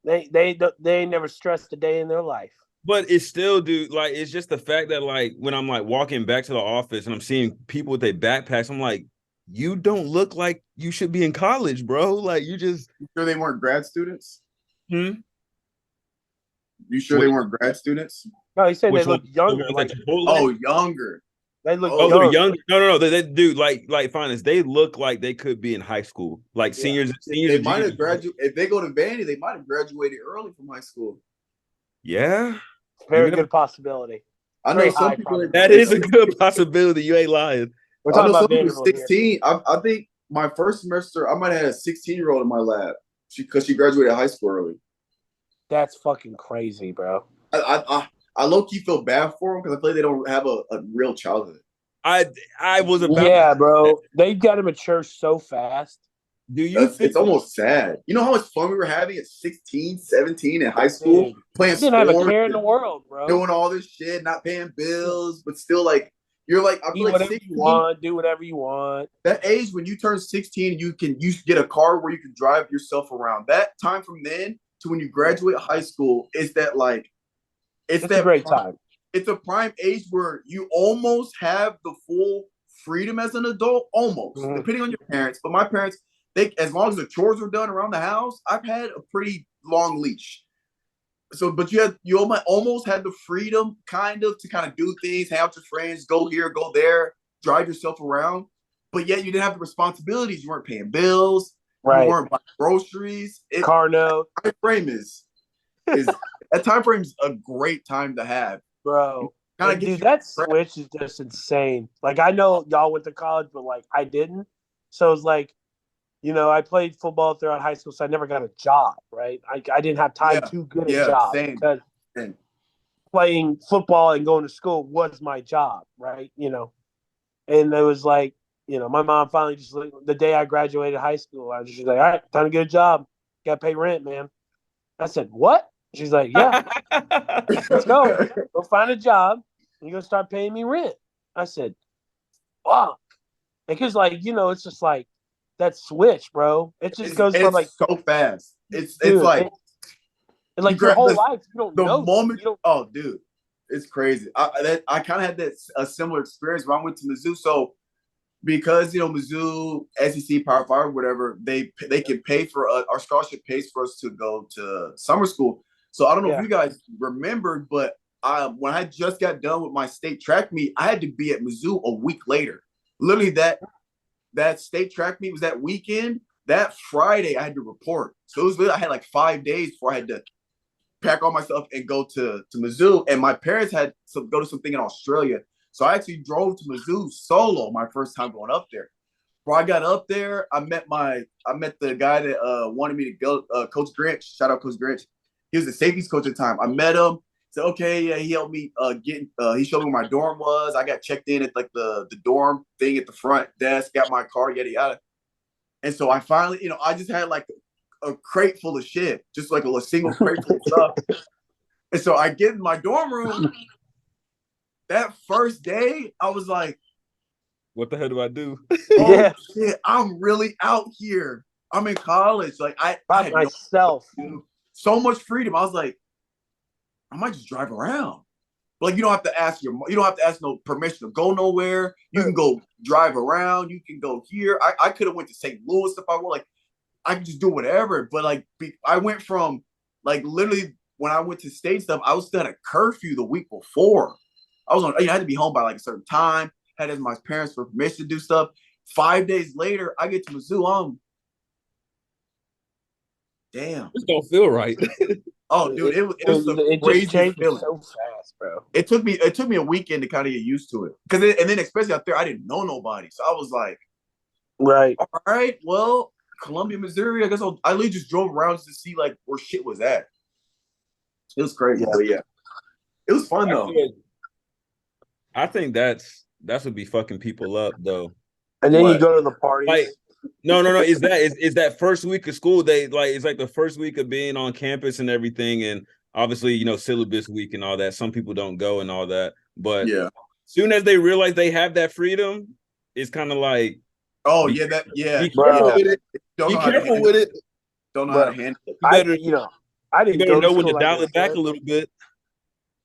They ain't never stressed a day in their life. But it's still, dude, like it's just the fact that like when I'm like walking back to the office and I'm seeing people with their backpacks, I'm like, you don't look like you should be in college, bro. Like you sure they weren't grad students? Hmm? You sure they weren't grad students? No, he said they look younger. Like Younger. They look they're young. younger. No. They dude, like finance. They look like they could be in high school. Like seniors. They might have graduated. If they go to Vandy, they might have graduated early from high school. Yeah. Very good possibility. I know some people. That is a good possibility. You ain't lying. We're talking about some 16. I think my first semester, I might have had a 16-year-old in my lab because she graduated high school early. That's fucking crazy, bro. I low-key feel bad for them because I feel like they don't have a real childhood. I was about. Yeah, bro. They got to mature so fast. Do you think it's almost sad? You know how much fun we were having at 16, 17 in high school, playing sports, didn't have a care in the world, bro. Doing all this shit, not paying bills, but still like you're like I feel like whatever 16, you want, do whatever you want. That age when you turn 16, you get a car where you can drive yourself around. That time from then to when you graduate high school is that like it's that a great time. It's a prime age where you almost have the full freedom as an adult, almost depending on your parents. But my parents. As long as the chores are done around the house, I've had a pretty long leash. So, but you almost had the freedom to do things, hang out with your friends, go here, go there, drive yourself around. But yet you didn't have the responsibilities. You weren't paying bills. Right. You weren't buying groceries. Car note. That time frame is a great time to have. Bro. Dude, that switch is just insane. Like, I know y'all went to college, but like I didn't. So it's like, I played football throughout high school, so I never got a job, right? I didn't have time to get a job because playing football and going to school was my job, right? And it was like, my mom finally just, the day I graduated high school, I was just like, all right, time to get a job. Got to pay rent, man. I said, what? She's like, yeah, let's go. Go find a job. And you're going to start paying me rent. I said, fuck. Because, like, it's just like, that switch, bro. It just goes from like so fast. It's like your whole life. You don't know the moment. Oh, dude, it's crazy. I kind of had a similar experience when I went to Mizzou. So because Mizzou, SEC, Power 5, whatever, they can pay for our scholarship pays for us to go to summer school. So I don't know if you guys remembered, but when I just got done with my state track meet, I had to be at Mizzou a week later. Literally that state track meet was that weekend. That Friday, I had to report. So it was literally, I had like 5 days before I had to pack all my stuff and go to Mizzou. And my parents had to go to something in Australia. So I actually drove to Mizzou solo my first time going up there. Before I got up there, I met the guy that wanted me to go, Coach Grinch. Shout out Coach Grinch. He was the safeties coach at the time. I met him. Said, okay, yeah, he helped me he showed me where my dorm was. I got checked in at like the dorm thing at the front desk, got my car, yada yada. And so I finally, I just had like a crate full of shit, just like a single crate full of stuff. And so I get in my dorm room. That first day, I was like, what the hell do I do? oh shit, I'm really out here. I'm in college. Like I had myself. So much freedom. I was like, I might just drive around. Like you don't have to ask no permission to go nowhere. You can go drive around. You can go here. I could have went to St. Louis if I want. Like I could just do whatever. But like I went from like literally when I went to state stuff, I was still at a curfew the week before. I had to be home by like a certain time. Had to ask my parents for permission to do stuff. 5 days later, I get to Mizzou. Damn. This don't feel right. Oh, dude, it was the craziest feeling. So fast, bro. It took me a weekend to kind of get used to it. And then especially out there, I didn't know nobody. So I was like, right. All right, well, Columbia, Missouri, I guess I literally just drove around to see like where shit was at. It was crazy. But yeah. It was fun though. I think that's what be fucking people up though. And then you go to the parties. Like, no. Is that first week of school? It's like the first week of being on campus and everything, and obviously syllabus week and all that. Some people don't go and all that, but yeah, soon as they realize they have that freedom, it's kind of like, oh be careful with it. Be careful with it. Don't know how to handle it. I didn't you better know when to dial it back a little bit.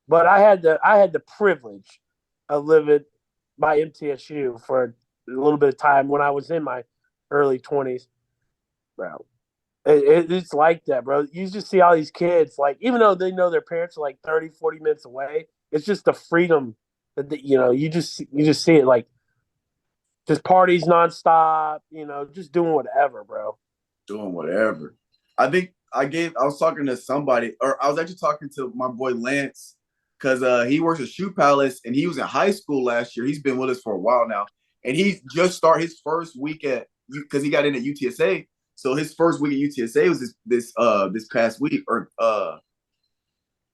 But I had the privilege of living by MTSU for a little bit of time when I was in my early 20s, bro. It's like that, bro. You just see all these kids, like, even though they know their parents are like 30, 40 minutes away, it's just the freedom that, you just see it, like, just parties nonstop, just doing whatever, bro. Doing whatever. I think I was talking to somebody, or I was actually talking to my boy Lance, because he works at Shoe Palace, and he was in high school last year. He's been with us for a while now. And he just started his first week because he got in at UTSA. So his first week at UTSA was this past week,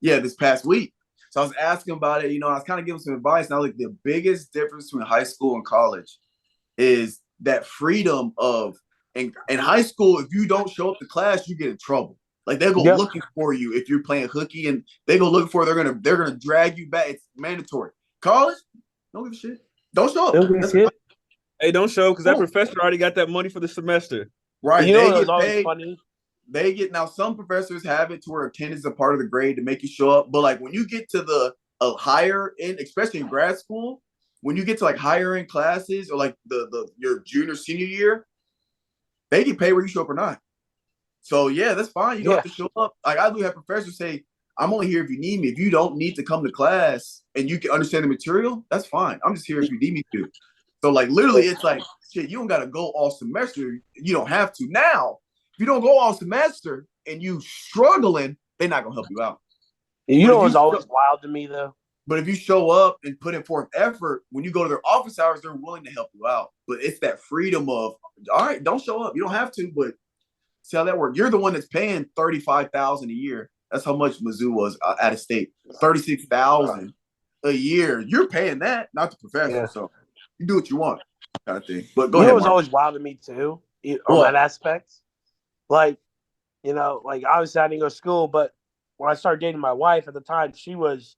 this past week. So I was asking about it. I was kind of giving some advice. Now, like the biggest difference between high school and college is that freedom of, in high school, if you don't show up to class, you get in trouble. Like they'll go looking for you if you're playing hooky, and they go looking for they're gonna drag you back. It's mandatory. College, don't give a shit. Don't show up. Hey, don't show because that professor already got that money for the semester. Right. They get paid. Funny. Now some professors have it to where attendance is a part of the grade to make you show up. But like when you get to the higher end, especially in grad school, when you get to like higher end classes or like your junior, senior year, they get paid whether you show up or not. So yeah, that's fine. You don't have to show up. Like I do have professors say, I'm only here if you need me. If you don't need to come to class and you can understand the material, that's fine. I'm just here if you need me to. So like literally it's like, shit, you don't got to go all semester. You don't have to. Now, if you don't go all semester and you struggling, they're not going to help you out. What's always wild to me though? But if you show up and put in forth effort, when you go to their office hours, they're willing to help you out. But it's that freedom of, all right, don't show up. You don't have to, but see how that works. You're the one that's paying $35,000 a year. That's how much Mizzou was out of state. $36,000 a year. You're paying that, not the professor. Yeah. So you do what you want, kind of thing. But go ahead. It was always wild to me too, on that aspect. Like, like obviously I didn't go to school, but when I started dating my wife at the time, she was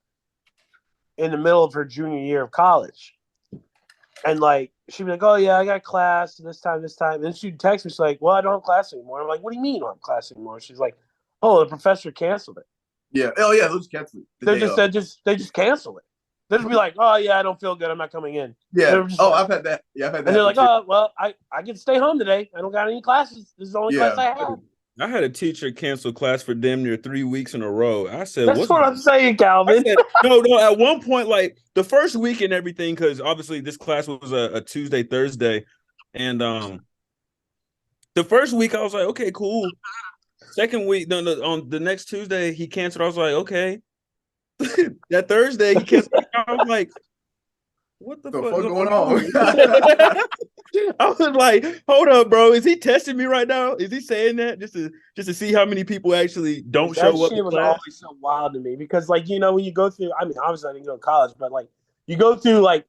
in the middle of her junior year of college. And like she'd be like, "Oh yeah, I got class this time." And then she'd text me, she's like, "Well, I don't have class anymore." I'm like, "What do you mean you don't have class anymore?" She's like, "Oh, the professor canceled it." Yeah. Oh yeah, they'll just cancel it. They just cancel it. They'll just be like, "Oh yeah, I don't feel good. I'm not coming in." Yeah. I've had that. Yeah, I've had that. And they're like, "Oh well, I can stay home today. I don't got any classes. This is the only class I have." I had a teacher cancel class for damn near 3 weeks in a row. I said, "That's what I'm saying, Calvin." I said, no. At one point, like the first week and everything, because obviously this class was a Tuesday, Thursday, and the first week I was like, okay, cool. Second week, on the next Tuesday he canceled. I was like, okay. That Thursday he canceled. I was like, what the fuck going on? I was like, hold up, bro. Is he testing me right now? Is he saying that just to see how many people actually don't show up? That shit was always so wild to me because, like, when you go through, I mean, obviously I didn't go to college, but like you go through like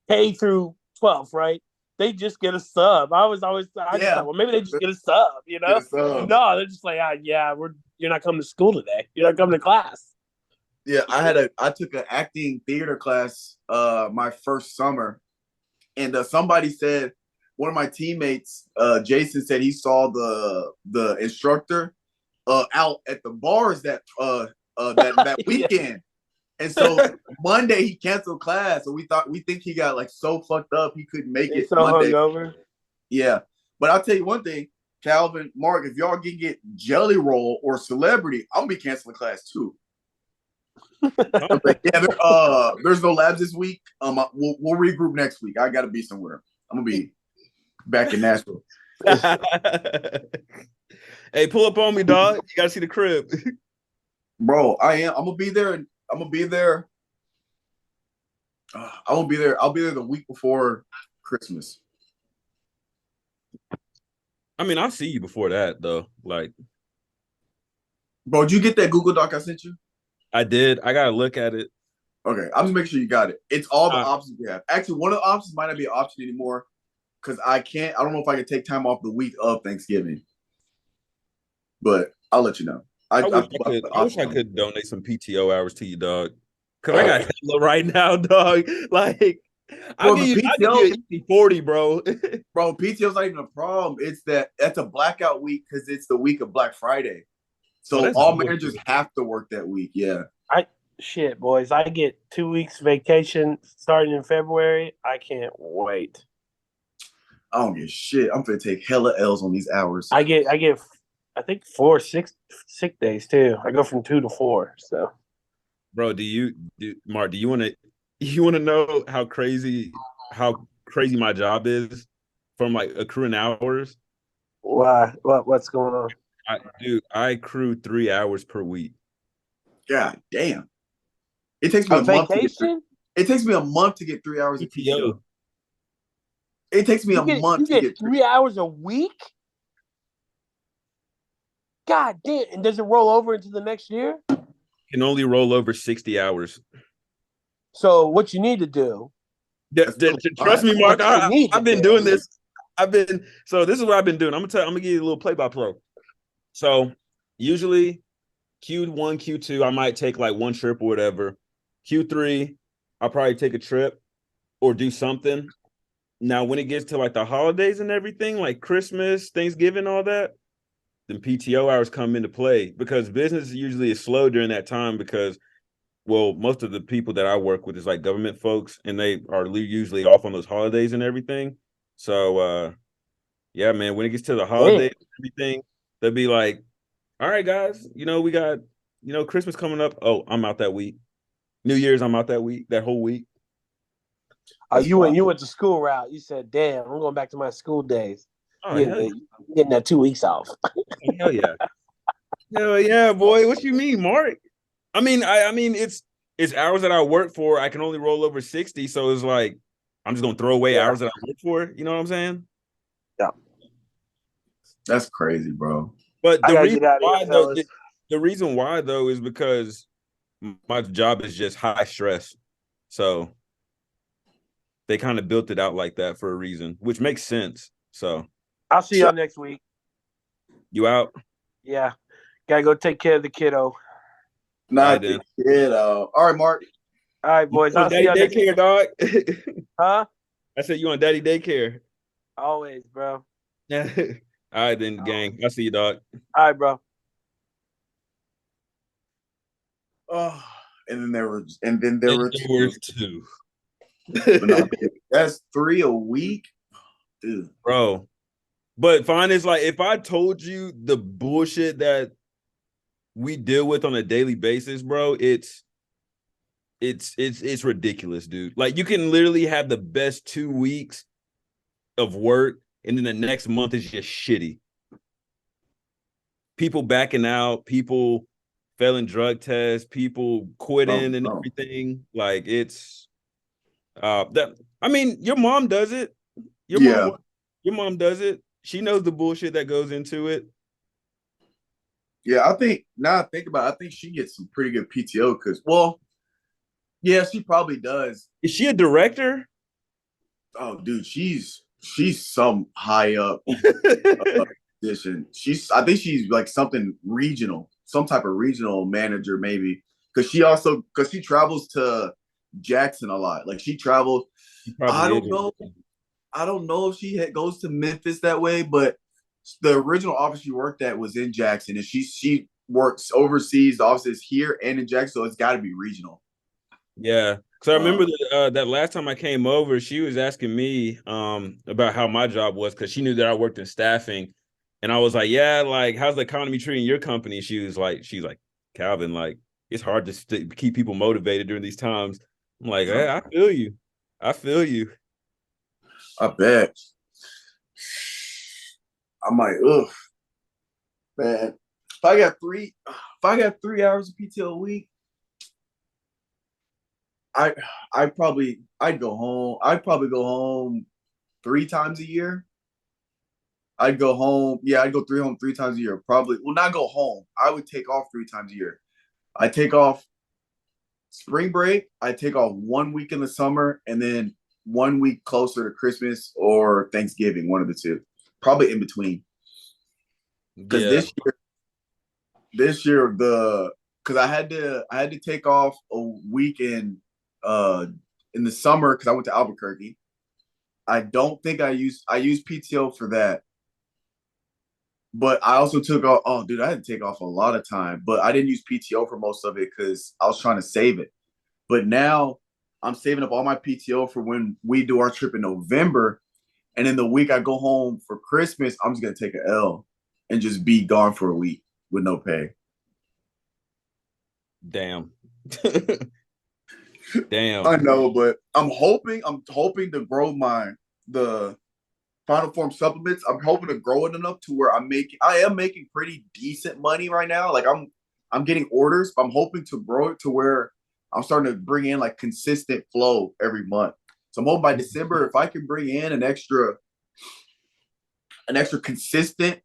K through 12, right? they just get a sub. I just thought, well, maybe they just get a sub, you know? Get a sub. No, they're just like, you're not coming to school today. You're not coming to class. Yeah, I took an acting theater class my first summer, and somebody said, one of my teammates, Jason, said he saw the instructor out at the bars that weekend. And so Monday he canceled class, and we think he got like so fucked up he couldn't make it so Monday. hungover. Yeah, but I'll tell you one thing, Calvin, Mark, if y'all can get Jelly Roll or Celebrity, I'm gonna be canceling class too. There's no labs this week. We'll regroup next week. I gotta be somewhere. I'm gonna be back in Nashville. Hey, pull up on me, dog. You gotta see the crib. Bro, I am. I'm gonna be there. I'll be there the week before Christmas. I mean, I'll see you before that, though. Like, bro, did you get that Google Doc I sent you? I did. I gotta look at it. Okay, I'm just making sure you got it. It's all the options we have. Actually, one of the options might not be an option anymore because I don't know if I can take time off the week of Thanksgiving. But I'll let you know. I wish I could donate some PTO hours to you, dog. Cause I got hella right now, dog. Like, I'll give you 40, bro. Bro, PTO's not even a problem. It's that's a blackout week because it's the week of Black Friday. So all managers have to work that week. Yeah. Shit, boys. I get 2 weeks vacation starting in February. I can't wait. I don't get shit. I'm gonna take hella L's on these hours. I get I think 4 6 sick days too. I go from 2 to 4. So, bro, Mark? Do you want to know how crazy my job is from like accruing hours? Why? What's going on? I accrue 3 hours per week. God damn! It takes me a month. It takes me a month to get 3 hours of PTO. It takes me a month to get 3 hours a week. God damn! And does it roll over into the next year? Can only roll over 60 hours. So what you need to do? Trust me, Mark. I've been doing this. So this is what I've been doing. I'm gonna give you a little play-by-play. So usually Q1, Q2, I might take like one trip or whatever. Q3, I'll probably take a trip or do something. Now, when it gets to like the holidays and everything, like Christmas, Thanksgiving, all that, then PTO hours come into play because business usually is slow during that time because, well, most of the people that I work with is like government folks and they are usually off on those holidays and everything. So, yeah, man, when it gets to the holidays and everything, they'll be like, all right, guys, we got, Christmas coming up. Oh, I'm out that week. New Year's, I'm out that whole week. You went to school route. You said, damn, I'm going back to my school days. Oh, getting that 2 weeks off. Hell yeah. Hell yeah, boy. What you mean, Mark? I mean, it's hours that I work for. I can only roll over 60. So it's like, I'm just going to throw away hours that I work for. You know what I'm saying? Yeah. That's crazy, bro. But the reason why, though, is because my job is just high stress. So they kind of built it out like that for a reason, which makes sense. So I'll see y'all next week. You out? Yeah. Gotta go take care of the kiddo. Not the kiddo. All right, Mark. All right, boys. I'll see y'all next week. Dog. Huh? I said you on daddy daycare. Always, bro. Yeah. All right, then, gang. I'll see you, dog. All right, bro. Oh, and then there were two. That's 3 a week, dude. Bro. But fine, it's like if I told you the bullshit that we deal with on a daily basis, bro, it's ridiculous, dude. Like you can literally have the best 2 weeks of work, and then the next month is just shitty. People backing out, people failing drug tests, people quitting and everything. Like it's your mom does it. Your mom does it. She knows the bullshit that goes into it. Yeah, I think now I think about it, I think she gets some pretty good PTO because, well, yeah, she probably does. Is she a director? Oh, dude, she's She's some high up position. I think she's like something regional, some type of regional manager maybe. Because she travels to Jackson a lot. Like she travels. He I probably don't is. know. I don't know if goes to Memphis that way, but the original office she worked at was in Jackson, and she works overseas. The office is here and in Jackson, so it's got to be regional. Yeah. So I remember that last time I came over, she was asking me about how my job was because she knew that I worked in staffing. And I was like, yeah, like, how's the economy treating your company? She's like, Calvin, like, it's hard to keep people motivated during these times. I'm like, hey, I feel you. I feel you. I bet. I'm like, ugh, man. If I got 3 hours of PTO a week, I'd go home. I'd probably go home 3 times a year. I'd go home. Yeah, I'd go home 3 times a year. Probably. Well, not go home. I would take off 3 times a year. I take off spring break. I take off 1 week in the summer, and then 1 week closer to Christmas or Thanksgiving. One of the two. Probably in between. Because Yeah. this year because I had to take off a week in the summer because I went to Albuquerque. I don't think I used PTO for that. But I also took off. Oh, dude, I had to take off a lot of time, but I didn't use PTO for most of it because I was trying to save it. But now I'm saving up all my PTO for when we do our trip in November. And in the week I go home for Christmas, I'm just going to take an L and just be gone for a week with no pay. Damn. Damn. I know, but I'm hoping to grow the Final Form supplements. I'm hoping to grow it enough to where I am making pretty decent money right now. Like I'm getting orders, but I'm hoping to grow it to where I'm starting to bring in like consistent flow every month. So I'm hoping by December, if I can bring in an extra consistent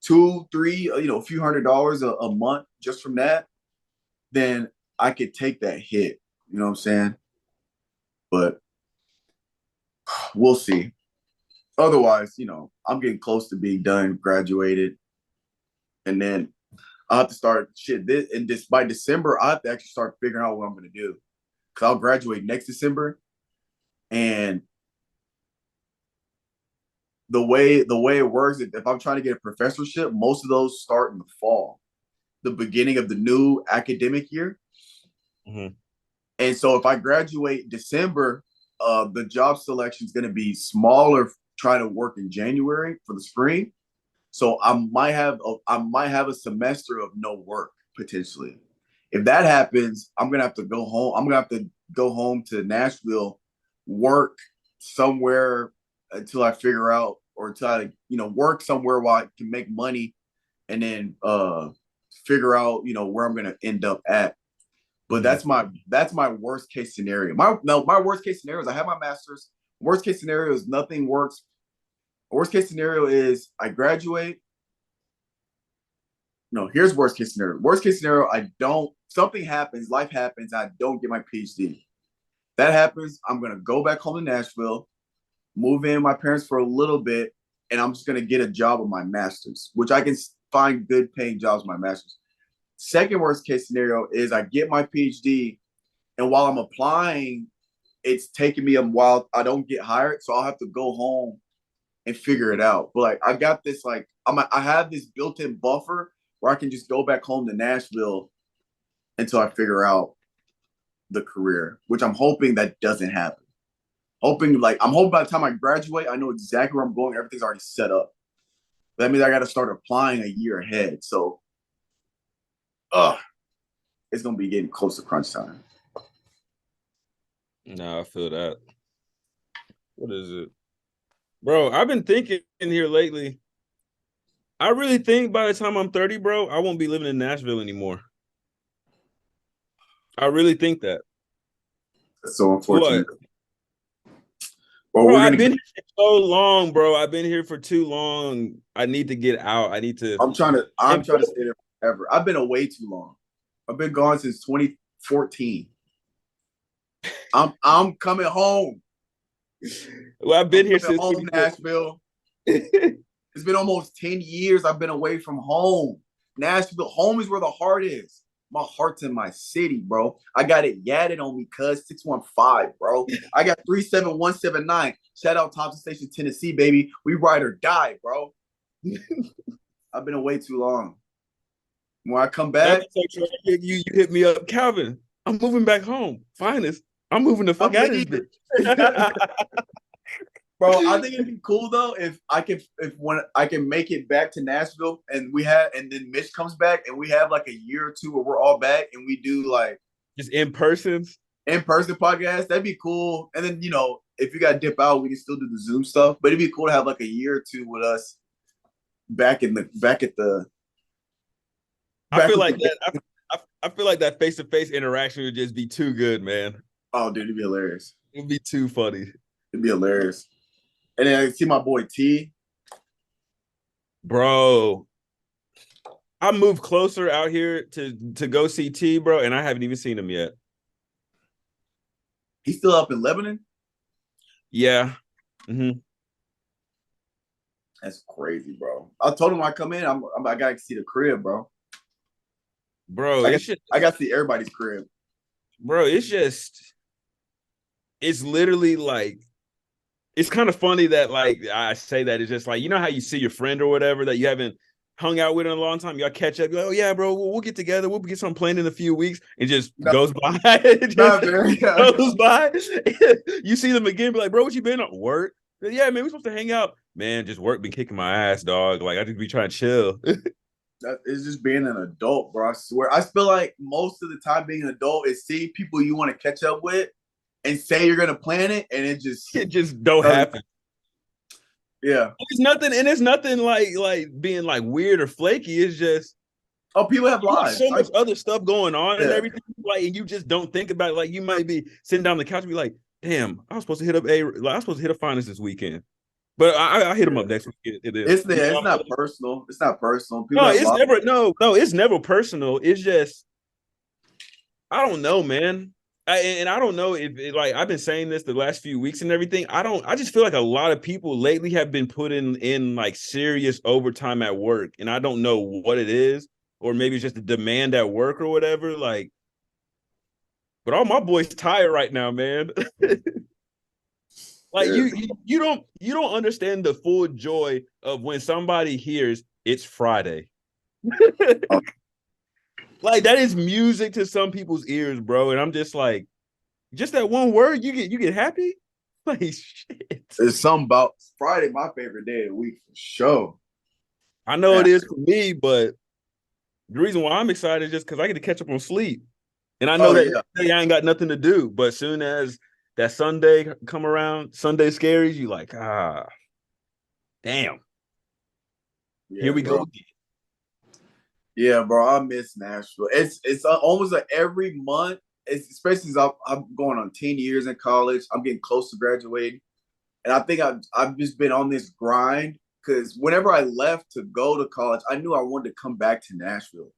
2, 3, a few $100s a month just from that, then I could take that hit. You know what I'm saying? But we'll see. Otherwise, I'm getting close to being done, graduated, and then I'll have to start by December, I have to actually start figuring out what I'm going to do. Because I'll graduate next December, and the way it works, if I'm trying to get a professorship, most of those start in the fall, the beginning of the new academic year. Mm-hmm. And so if I graduate December, the job selection is going to be smaller, trying to work in January for the spring. So I might have a semester of no work potentially. If that happens, I'm gonna have to go home. I'm gonna have to go home to Nashville, work somewhere until I figure out, or until I work somewhere while I can make money, and then figure out where I'm gonna end up at. But that's my worst case scenario. My worst case scenario is I have my master's. Worst case scenario is nothing works. Worst case scenario is I graduate. No, here's worst case scenario. Worst case scenario, something happens, life happens, I don't get my PhD. That happens, I'm gonna go back home to Nashville, move in with my parents for a little bit, and I'm just gonna get a job with my master's, which I can find good paying jobs with my master's. Second worst case scenario is I get my PhD, and while I'm applying, it's taking me a while. I don't get hired, so I'll have to go home and figure it out. But like I got this, like I have this built-in buffer where I can just go back home to Nashville until I figure out the career, which I'm hoping that doesn't happen. I'm hoping by the time I graduate, I know exactly where I'm going. Everything's already set up. That means I got to start applying a year ahead. So, it's gonna be getting close to crunch time. No, I feel that. What is it? Bro, I've been thinking in here lately. I really think by the time I'm 30, bro, I won't be living in Nashville anymore. I really think that. That's so unfortunate. Well, bro, I've been here for so long, bro. I've been here for too long. I need to get out. I'm trying to stay there forever. I've been away too long. I've been gone since 2014. I'm coming home. Well, I've been here Coming since home, Nashville. It's been almost 10 years I've been away from home. Nashville, home is where the heart is. My heart's in my city, bro. I got it yadded on me, cuz 615, bro. I got 37179. Shout out Thompson Station, Tennessee, baby. We ride or die, bro. I've been away too long. When I come back, you hit me up, Calvin. I'm moving back home. Finest. I'm moving the fuck out of this bitch. bro, I think it'd be cool though if when I can make it back to Nashville and then Mitch comes back and we have like a year or two where we're all back and we do like just in person podcast. That'd be cool. And then if you gotta dip out, we can still do the Zoom stuff. But it'd be cool to have like a year or two with us back at the. I feel like that. I feel like that face-to-face interaction would just be too good, man. Oh, dude, it'd be hilarious. It'd be too funny. It'd be hilarious. And then I see my boy T. Bro, I moved closer out here to go see T, bro, and I haven't even seen him yet. He's still up in Lebanon? Yeah. Mm-hmm. That's crazy, bro. I told him I come in. I gotta see the crib, bro. Bro, I got to see everybody's crib. Bro, it's literally like, it's kind of funny that like I say that. It's just like, you know how you see your friend or whatever that you haven't hung out with in a long time, y'all catch up, you're like, oh yeah, bro, we'll get together, we'll get something planned in a few weeks, and just goes by. Goes by. You see them again, be like, bro, what you been on? Work? Yeah, man, we're supposed to hang out. Man, just work been kicking my ass, dog. Like, I just be trying to chill. It's just being an adult, bro. I swear. I feel like most of the time being an adult is seeing people you want to catch up with and say you're gonna plan it, and it just don't happen. Yeah. It's nothing like being like weird or flaky. It's just people have lives. So much other stuff going on and everything. Like, and you just don't think about it. Like, you might be sitting down on the couch and be like, damn, I was supposed to hit up Finest this weekend. But I hit him up next week. It's not personal. It's not personal. It's never personal. It's just, I don't know, man. I don't know if like, I've been saying this the last few weeks and everything. I just feel like a lot of people lately have been put in like serious overtime at work, and I don't know what it is, or maybe it's just the demand at work or whatever. Like, but all my boys tired right now, man. Like, you don't understand the full joy of when somebody hears it's Friday. Like, that is music to some people's ears, bro. And I'm just like, just that one word, you get happy? Like, shit. It's something about Friday, my favorite day of the week for sure. I know it is for me, but the reason why I'm excited is just because I get to catch up on sleep. And I know that I ain't got nothing to do, but as soon as that Sunday come around, Sunday scaries, you like, damn. Yeah, here we go again. Yeah, bro, I miss Nashville. It's almost like every month, especially since I'm going on 10 years in college. I'm getting close to graduating. And I think I've just been on this grind because whenever I left to go to college, I knew I wanted to come back to Nashville.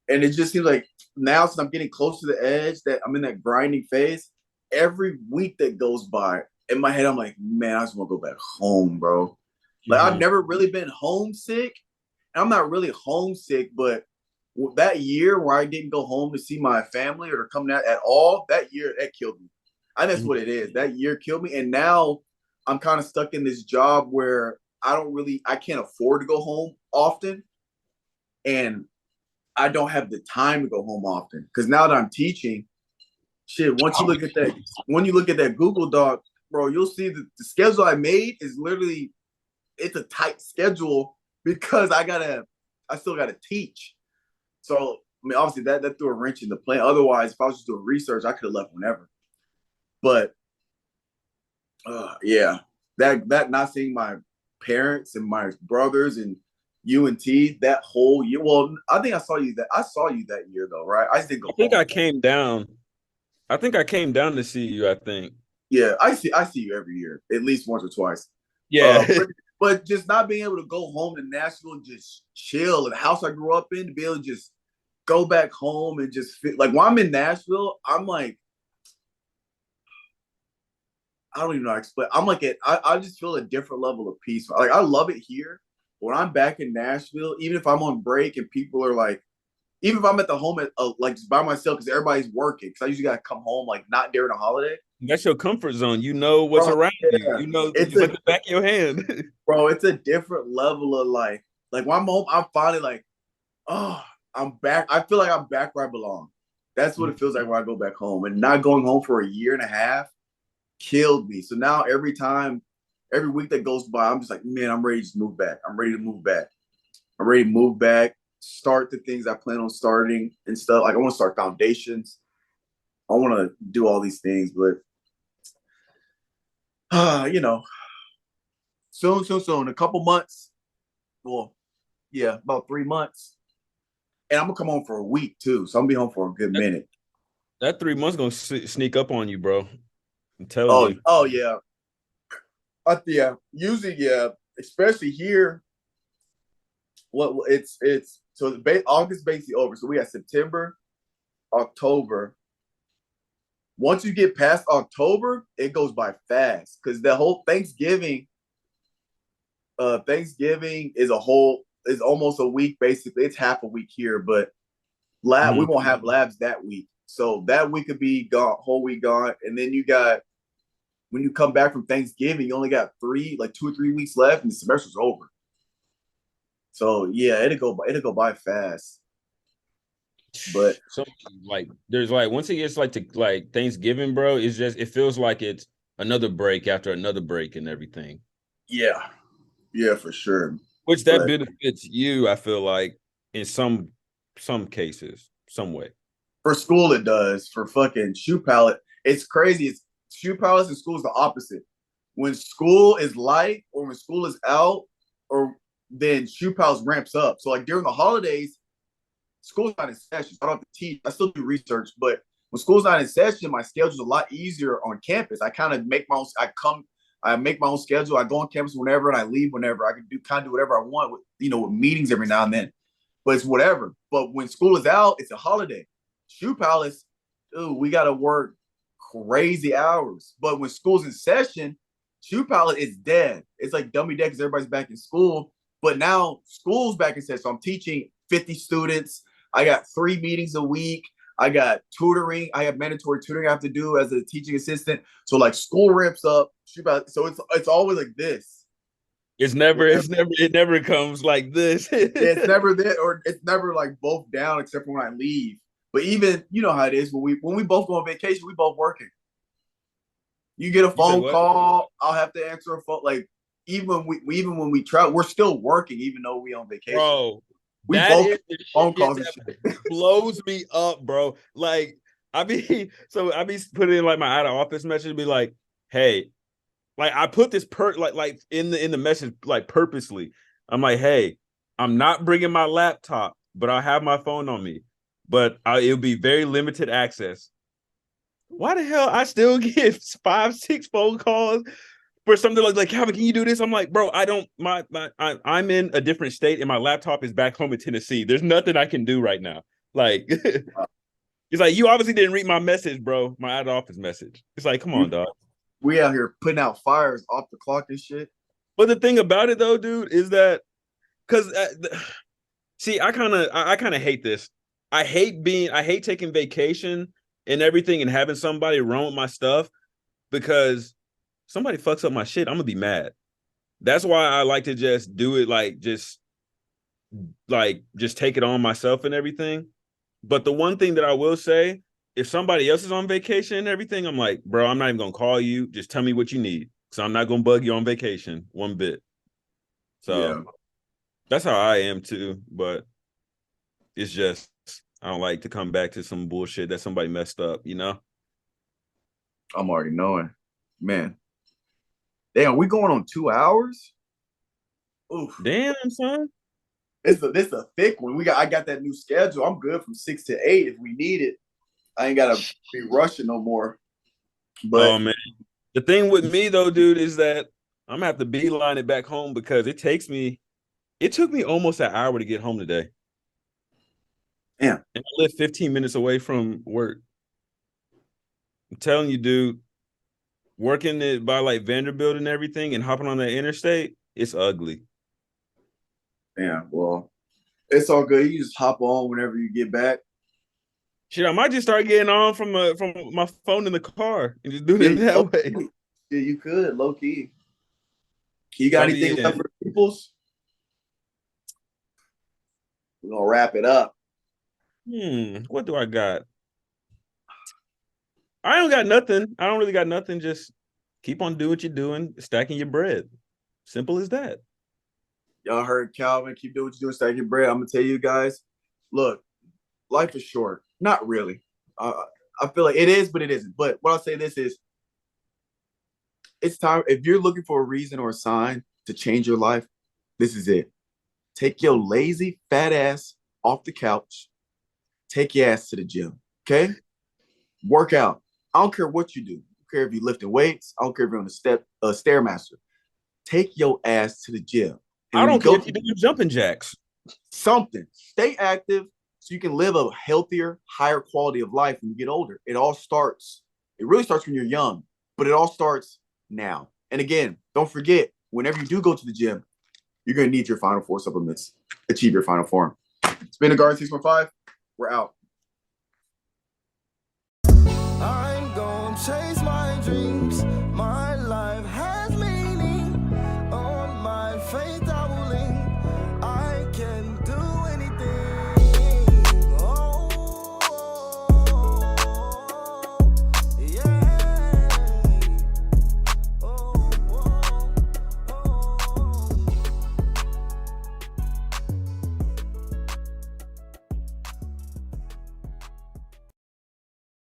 And it just seems like now, since I'm getting close to the edge, that I'm in that grinding phase, every week that goes by, in my head, I'm like, man, I just want to go back home, bro. Like, I've never really been homesick. I'm not really homesick, but that year where I didn't go home to see my family or to come out at all, that year, that killed me. I think that's what it is. That year killed me. And now I'm kind of stuck in this job where I can't afford to go home often. And I don't have the time to go home often. Because now that I'm teaching, once you look at that Google Doc, bro, you'll see that the schedule I made is literally, it's a tight schedule because I still gotta teach. So, I mean, obviously that threw a wrench in the plan. Otherwise, if I was just doing research, I could have left whenever. But that not seeing my parents and my brothers and you and T that whole year. Well, I think I saw you that year though, right? I think I came down. I think I came down to see you, I think. Yeah, I see you every year, at least once or twice. Yeah. But just not being able to go home to Nashville and just chill in the house I grew up in, to be able to just go back home and just like when I'm in Nashville, I'm like, I don't even know how to explain. I'm like I just feel a different level of peace. Like I love it here. When I'm back in Nashville, even if I'm on break and people are like, even if I'm at the home at like just by myself because everybody's working, because I usually gotta come home like not during a holiday. That's your comfort zone. You know what's Bro, around you. yeah. You know It's it's a like the back of your hand. bro, it's a different level of like when I'm home, I'm finally like, oh, I'm back. I feel like I'm back where I belong. That's what it feels like when I go back home. And not going home for a year and a half killed me. So now every week that goes by, I'm just like, man, I'm ready to move back. I'm ready to move back. I'm ready to move back, start the things I plan on starting and stuff. Like I want to start foundations. I want to do all these things, but you know, soon. A couple months. Well, yeah, about 3 months. And I'm gonna come home for a week too. So I'm gonna be home for a good minute. That 3 months gonna sneak up on you, bro. I'm telling Oh, you. oh yeah. Yeah. Usually, yeah. Especially here. What it's so August basically over. So we have September, October. Once you get past October, it goes by fast because the whole Thanksgiving is almost a week basically. It's half a week here, but we won't have labs that week. So that week could be gone, whole week gone, and then you got when you come back from Thanksgiving, you only got 2 or 3 weeks left, and the semester's over. So yeah, it'll go by fast. But So like there's like once it gets like to like Thanksgiving, bro, it feels like it's another break after another break and everything. yeah, for sure. Which that But benefits you, I feel like, in some cases, some way. for school, it does. For fucking shoe palette, it's crazy. It's shoe palettes and school is the opposite. When school is light or when school is out, or then shoe palettes ramps up. So like during the holidays, school's not in session. So I don't have to teach. I still do research, but when school's not in session, my schedule's a lot easier on campus. I kind of make my own. I make my own schedule. I go on campus whenever and I leave whenever. I can do whatever I want with meetings every now and then. But it's whatever. But when school is out, it's a holiday. Shoe Palace, dude, we gotta work crazy hours. But when school's in session, Shoe Palace is dead. It's like dummy dead because everybody's back in school. But now school's back in session. So I'm teaching 50 students. I got 3 meetings a week. I got tutoring. I have mandatory tutoring I have to do as a teaching assistant. So like school ramps up. So it's always like this. It never comes like this. It's never there, or it's never like both down except for when I leave. But even you know how it is when we both go on vacation, we both working. You get a phone call, I'll have to answer a phone. Like even when we travel, we're still working even though we on vacation. Bro, we both get phone calls and shit. Blows me up, bro. Like I be putting in like my out of office message, be like, hey, like I put this like in the message like purposely. I'm like, hey, I'm not bringing my laptop, but I'll have my phone on me. But it'll be very limited access. Why the hell I still get 5-6 phone calls for something like Calvin, can you do this? I'm like, bro, I don't I'm in a different state and my laptop is back home in Tennessee. There's nothing I can do right now. Like it's like you obviously didn't read my message, bro. My out of office message. It's like, come on, dog. We out here putting out fires off the clock and shit. But the thing about it though, dude, is that because see, I kind of hate this. I hate taking vacation and everything and having somebody run with my stuff because somebody fucks up my shit, I'm gonna be mad. That's why I like to just do it just take it on myself and everything. But the one thing that I will say, if somebody else is on vacation and everything, I'm like, bro, I'm not even gonna call you. Just tell me what you need. So I'm not gonna bug you on vacation one bit. So that's how I am too. But it's just I don't like to come back to some bullshit that somebody messed up, you know? I'm already knowing. Man. Damn, we going on 2 hours? Oof. Damn, son. This a thick one. I got that new schedule. I'm good from 6 to 8 if we need it. I ain't gotta be rushing no more. But oh man. The thing with me though, dude, is that I'm gonna have to beeline it back home because it took me almost an hour to get home today. Yeah. And I live 15 minutes away from work. I'm telling you, dude, working it by like Vanderbilt and everything and hopping on the interstate, it's ugly. Yeah, well, it's all good. You just hop on whenever you get back. Shit, I might just start getting on from my phone in the car and just doing it that way. Yeah, you could, low key. You got anything left for the peoples? We're gonna wrap it up. What do I got? I don't got nothing. I don't really got nothing. Just keep on doing what you're doing, stacking your bread. Simple as that. Y'all heard Calvin. Keep doing what you're doing, stacking your bread. I'm gonna tell you guys, look, life is short. Not really. I feel like it is, but it isn't. But what I'll say this is, it's time. If you're looking for a reason or a sign to change your life, this is it. Take your lazy, fat ass off the couch. Take your ass to the gym, okay? Work out. I don't care what you do. I don't care if you're lifting weights. I don't care if you're on a Stairmaster. Take your ass to the gym. I don't care if you do jumping jacks. Something. Stay active so you can live a healthier, higher quality of life when you get older. It really starts when you're young, but it all starts now. And again, don't forget, whenever you do go to the gym, you're going to need your Final Four supplements. Achieve your final form. It's been a Garden 615. We're out. I'm gonna chase my dreams.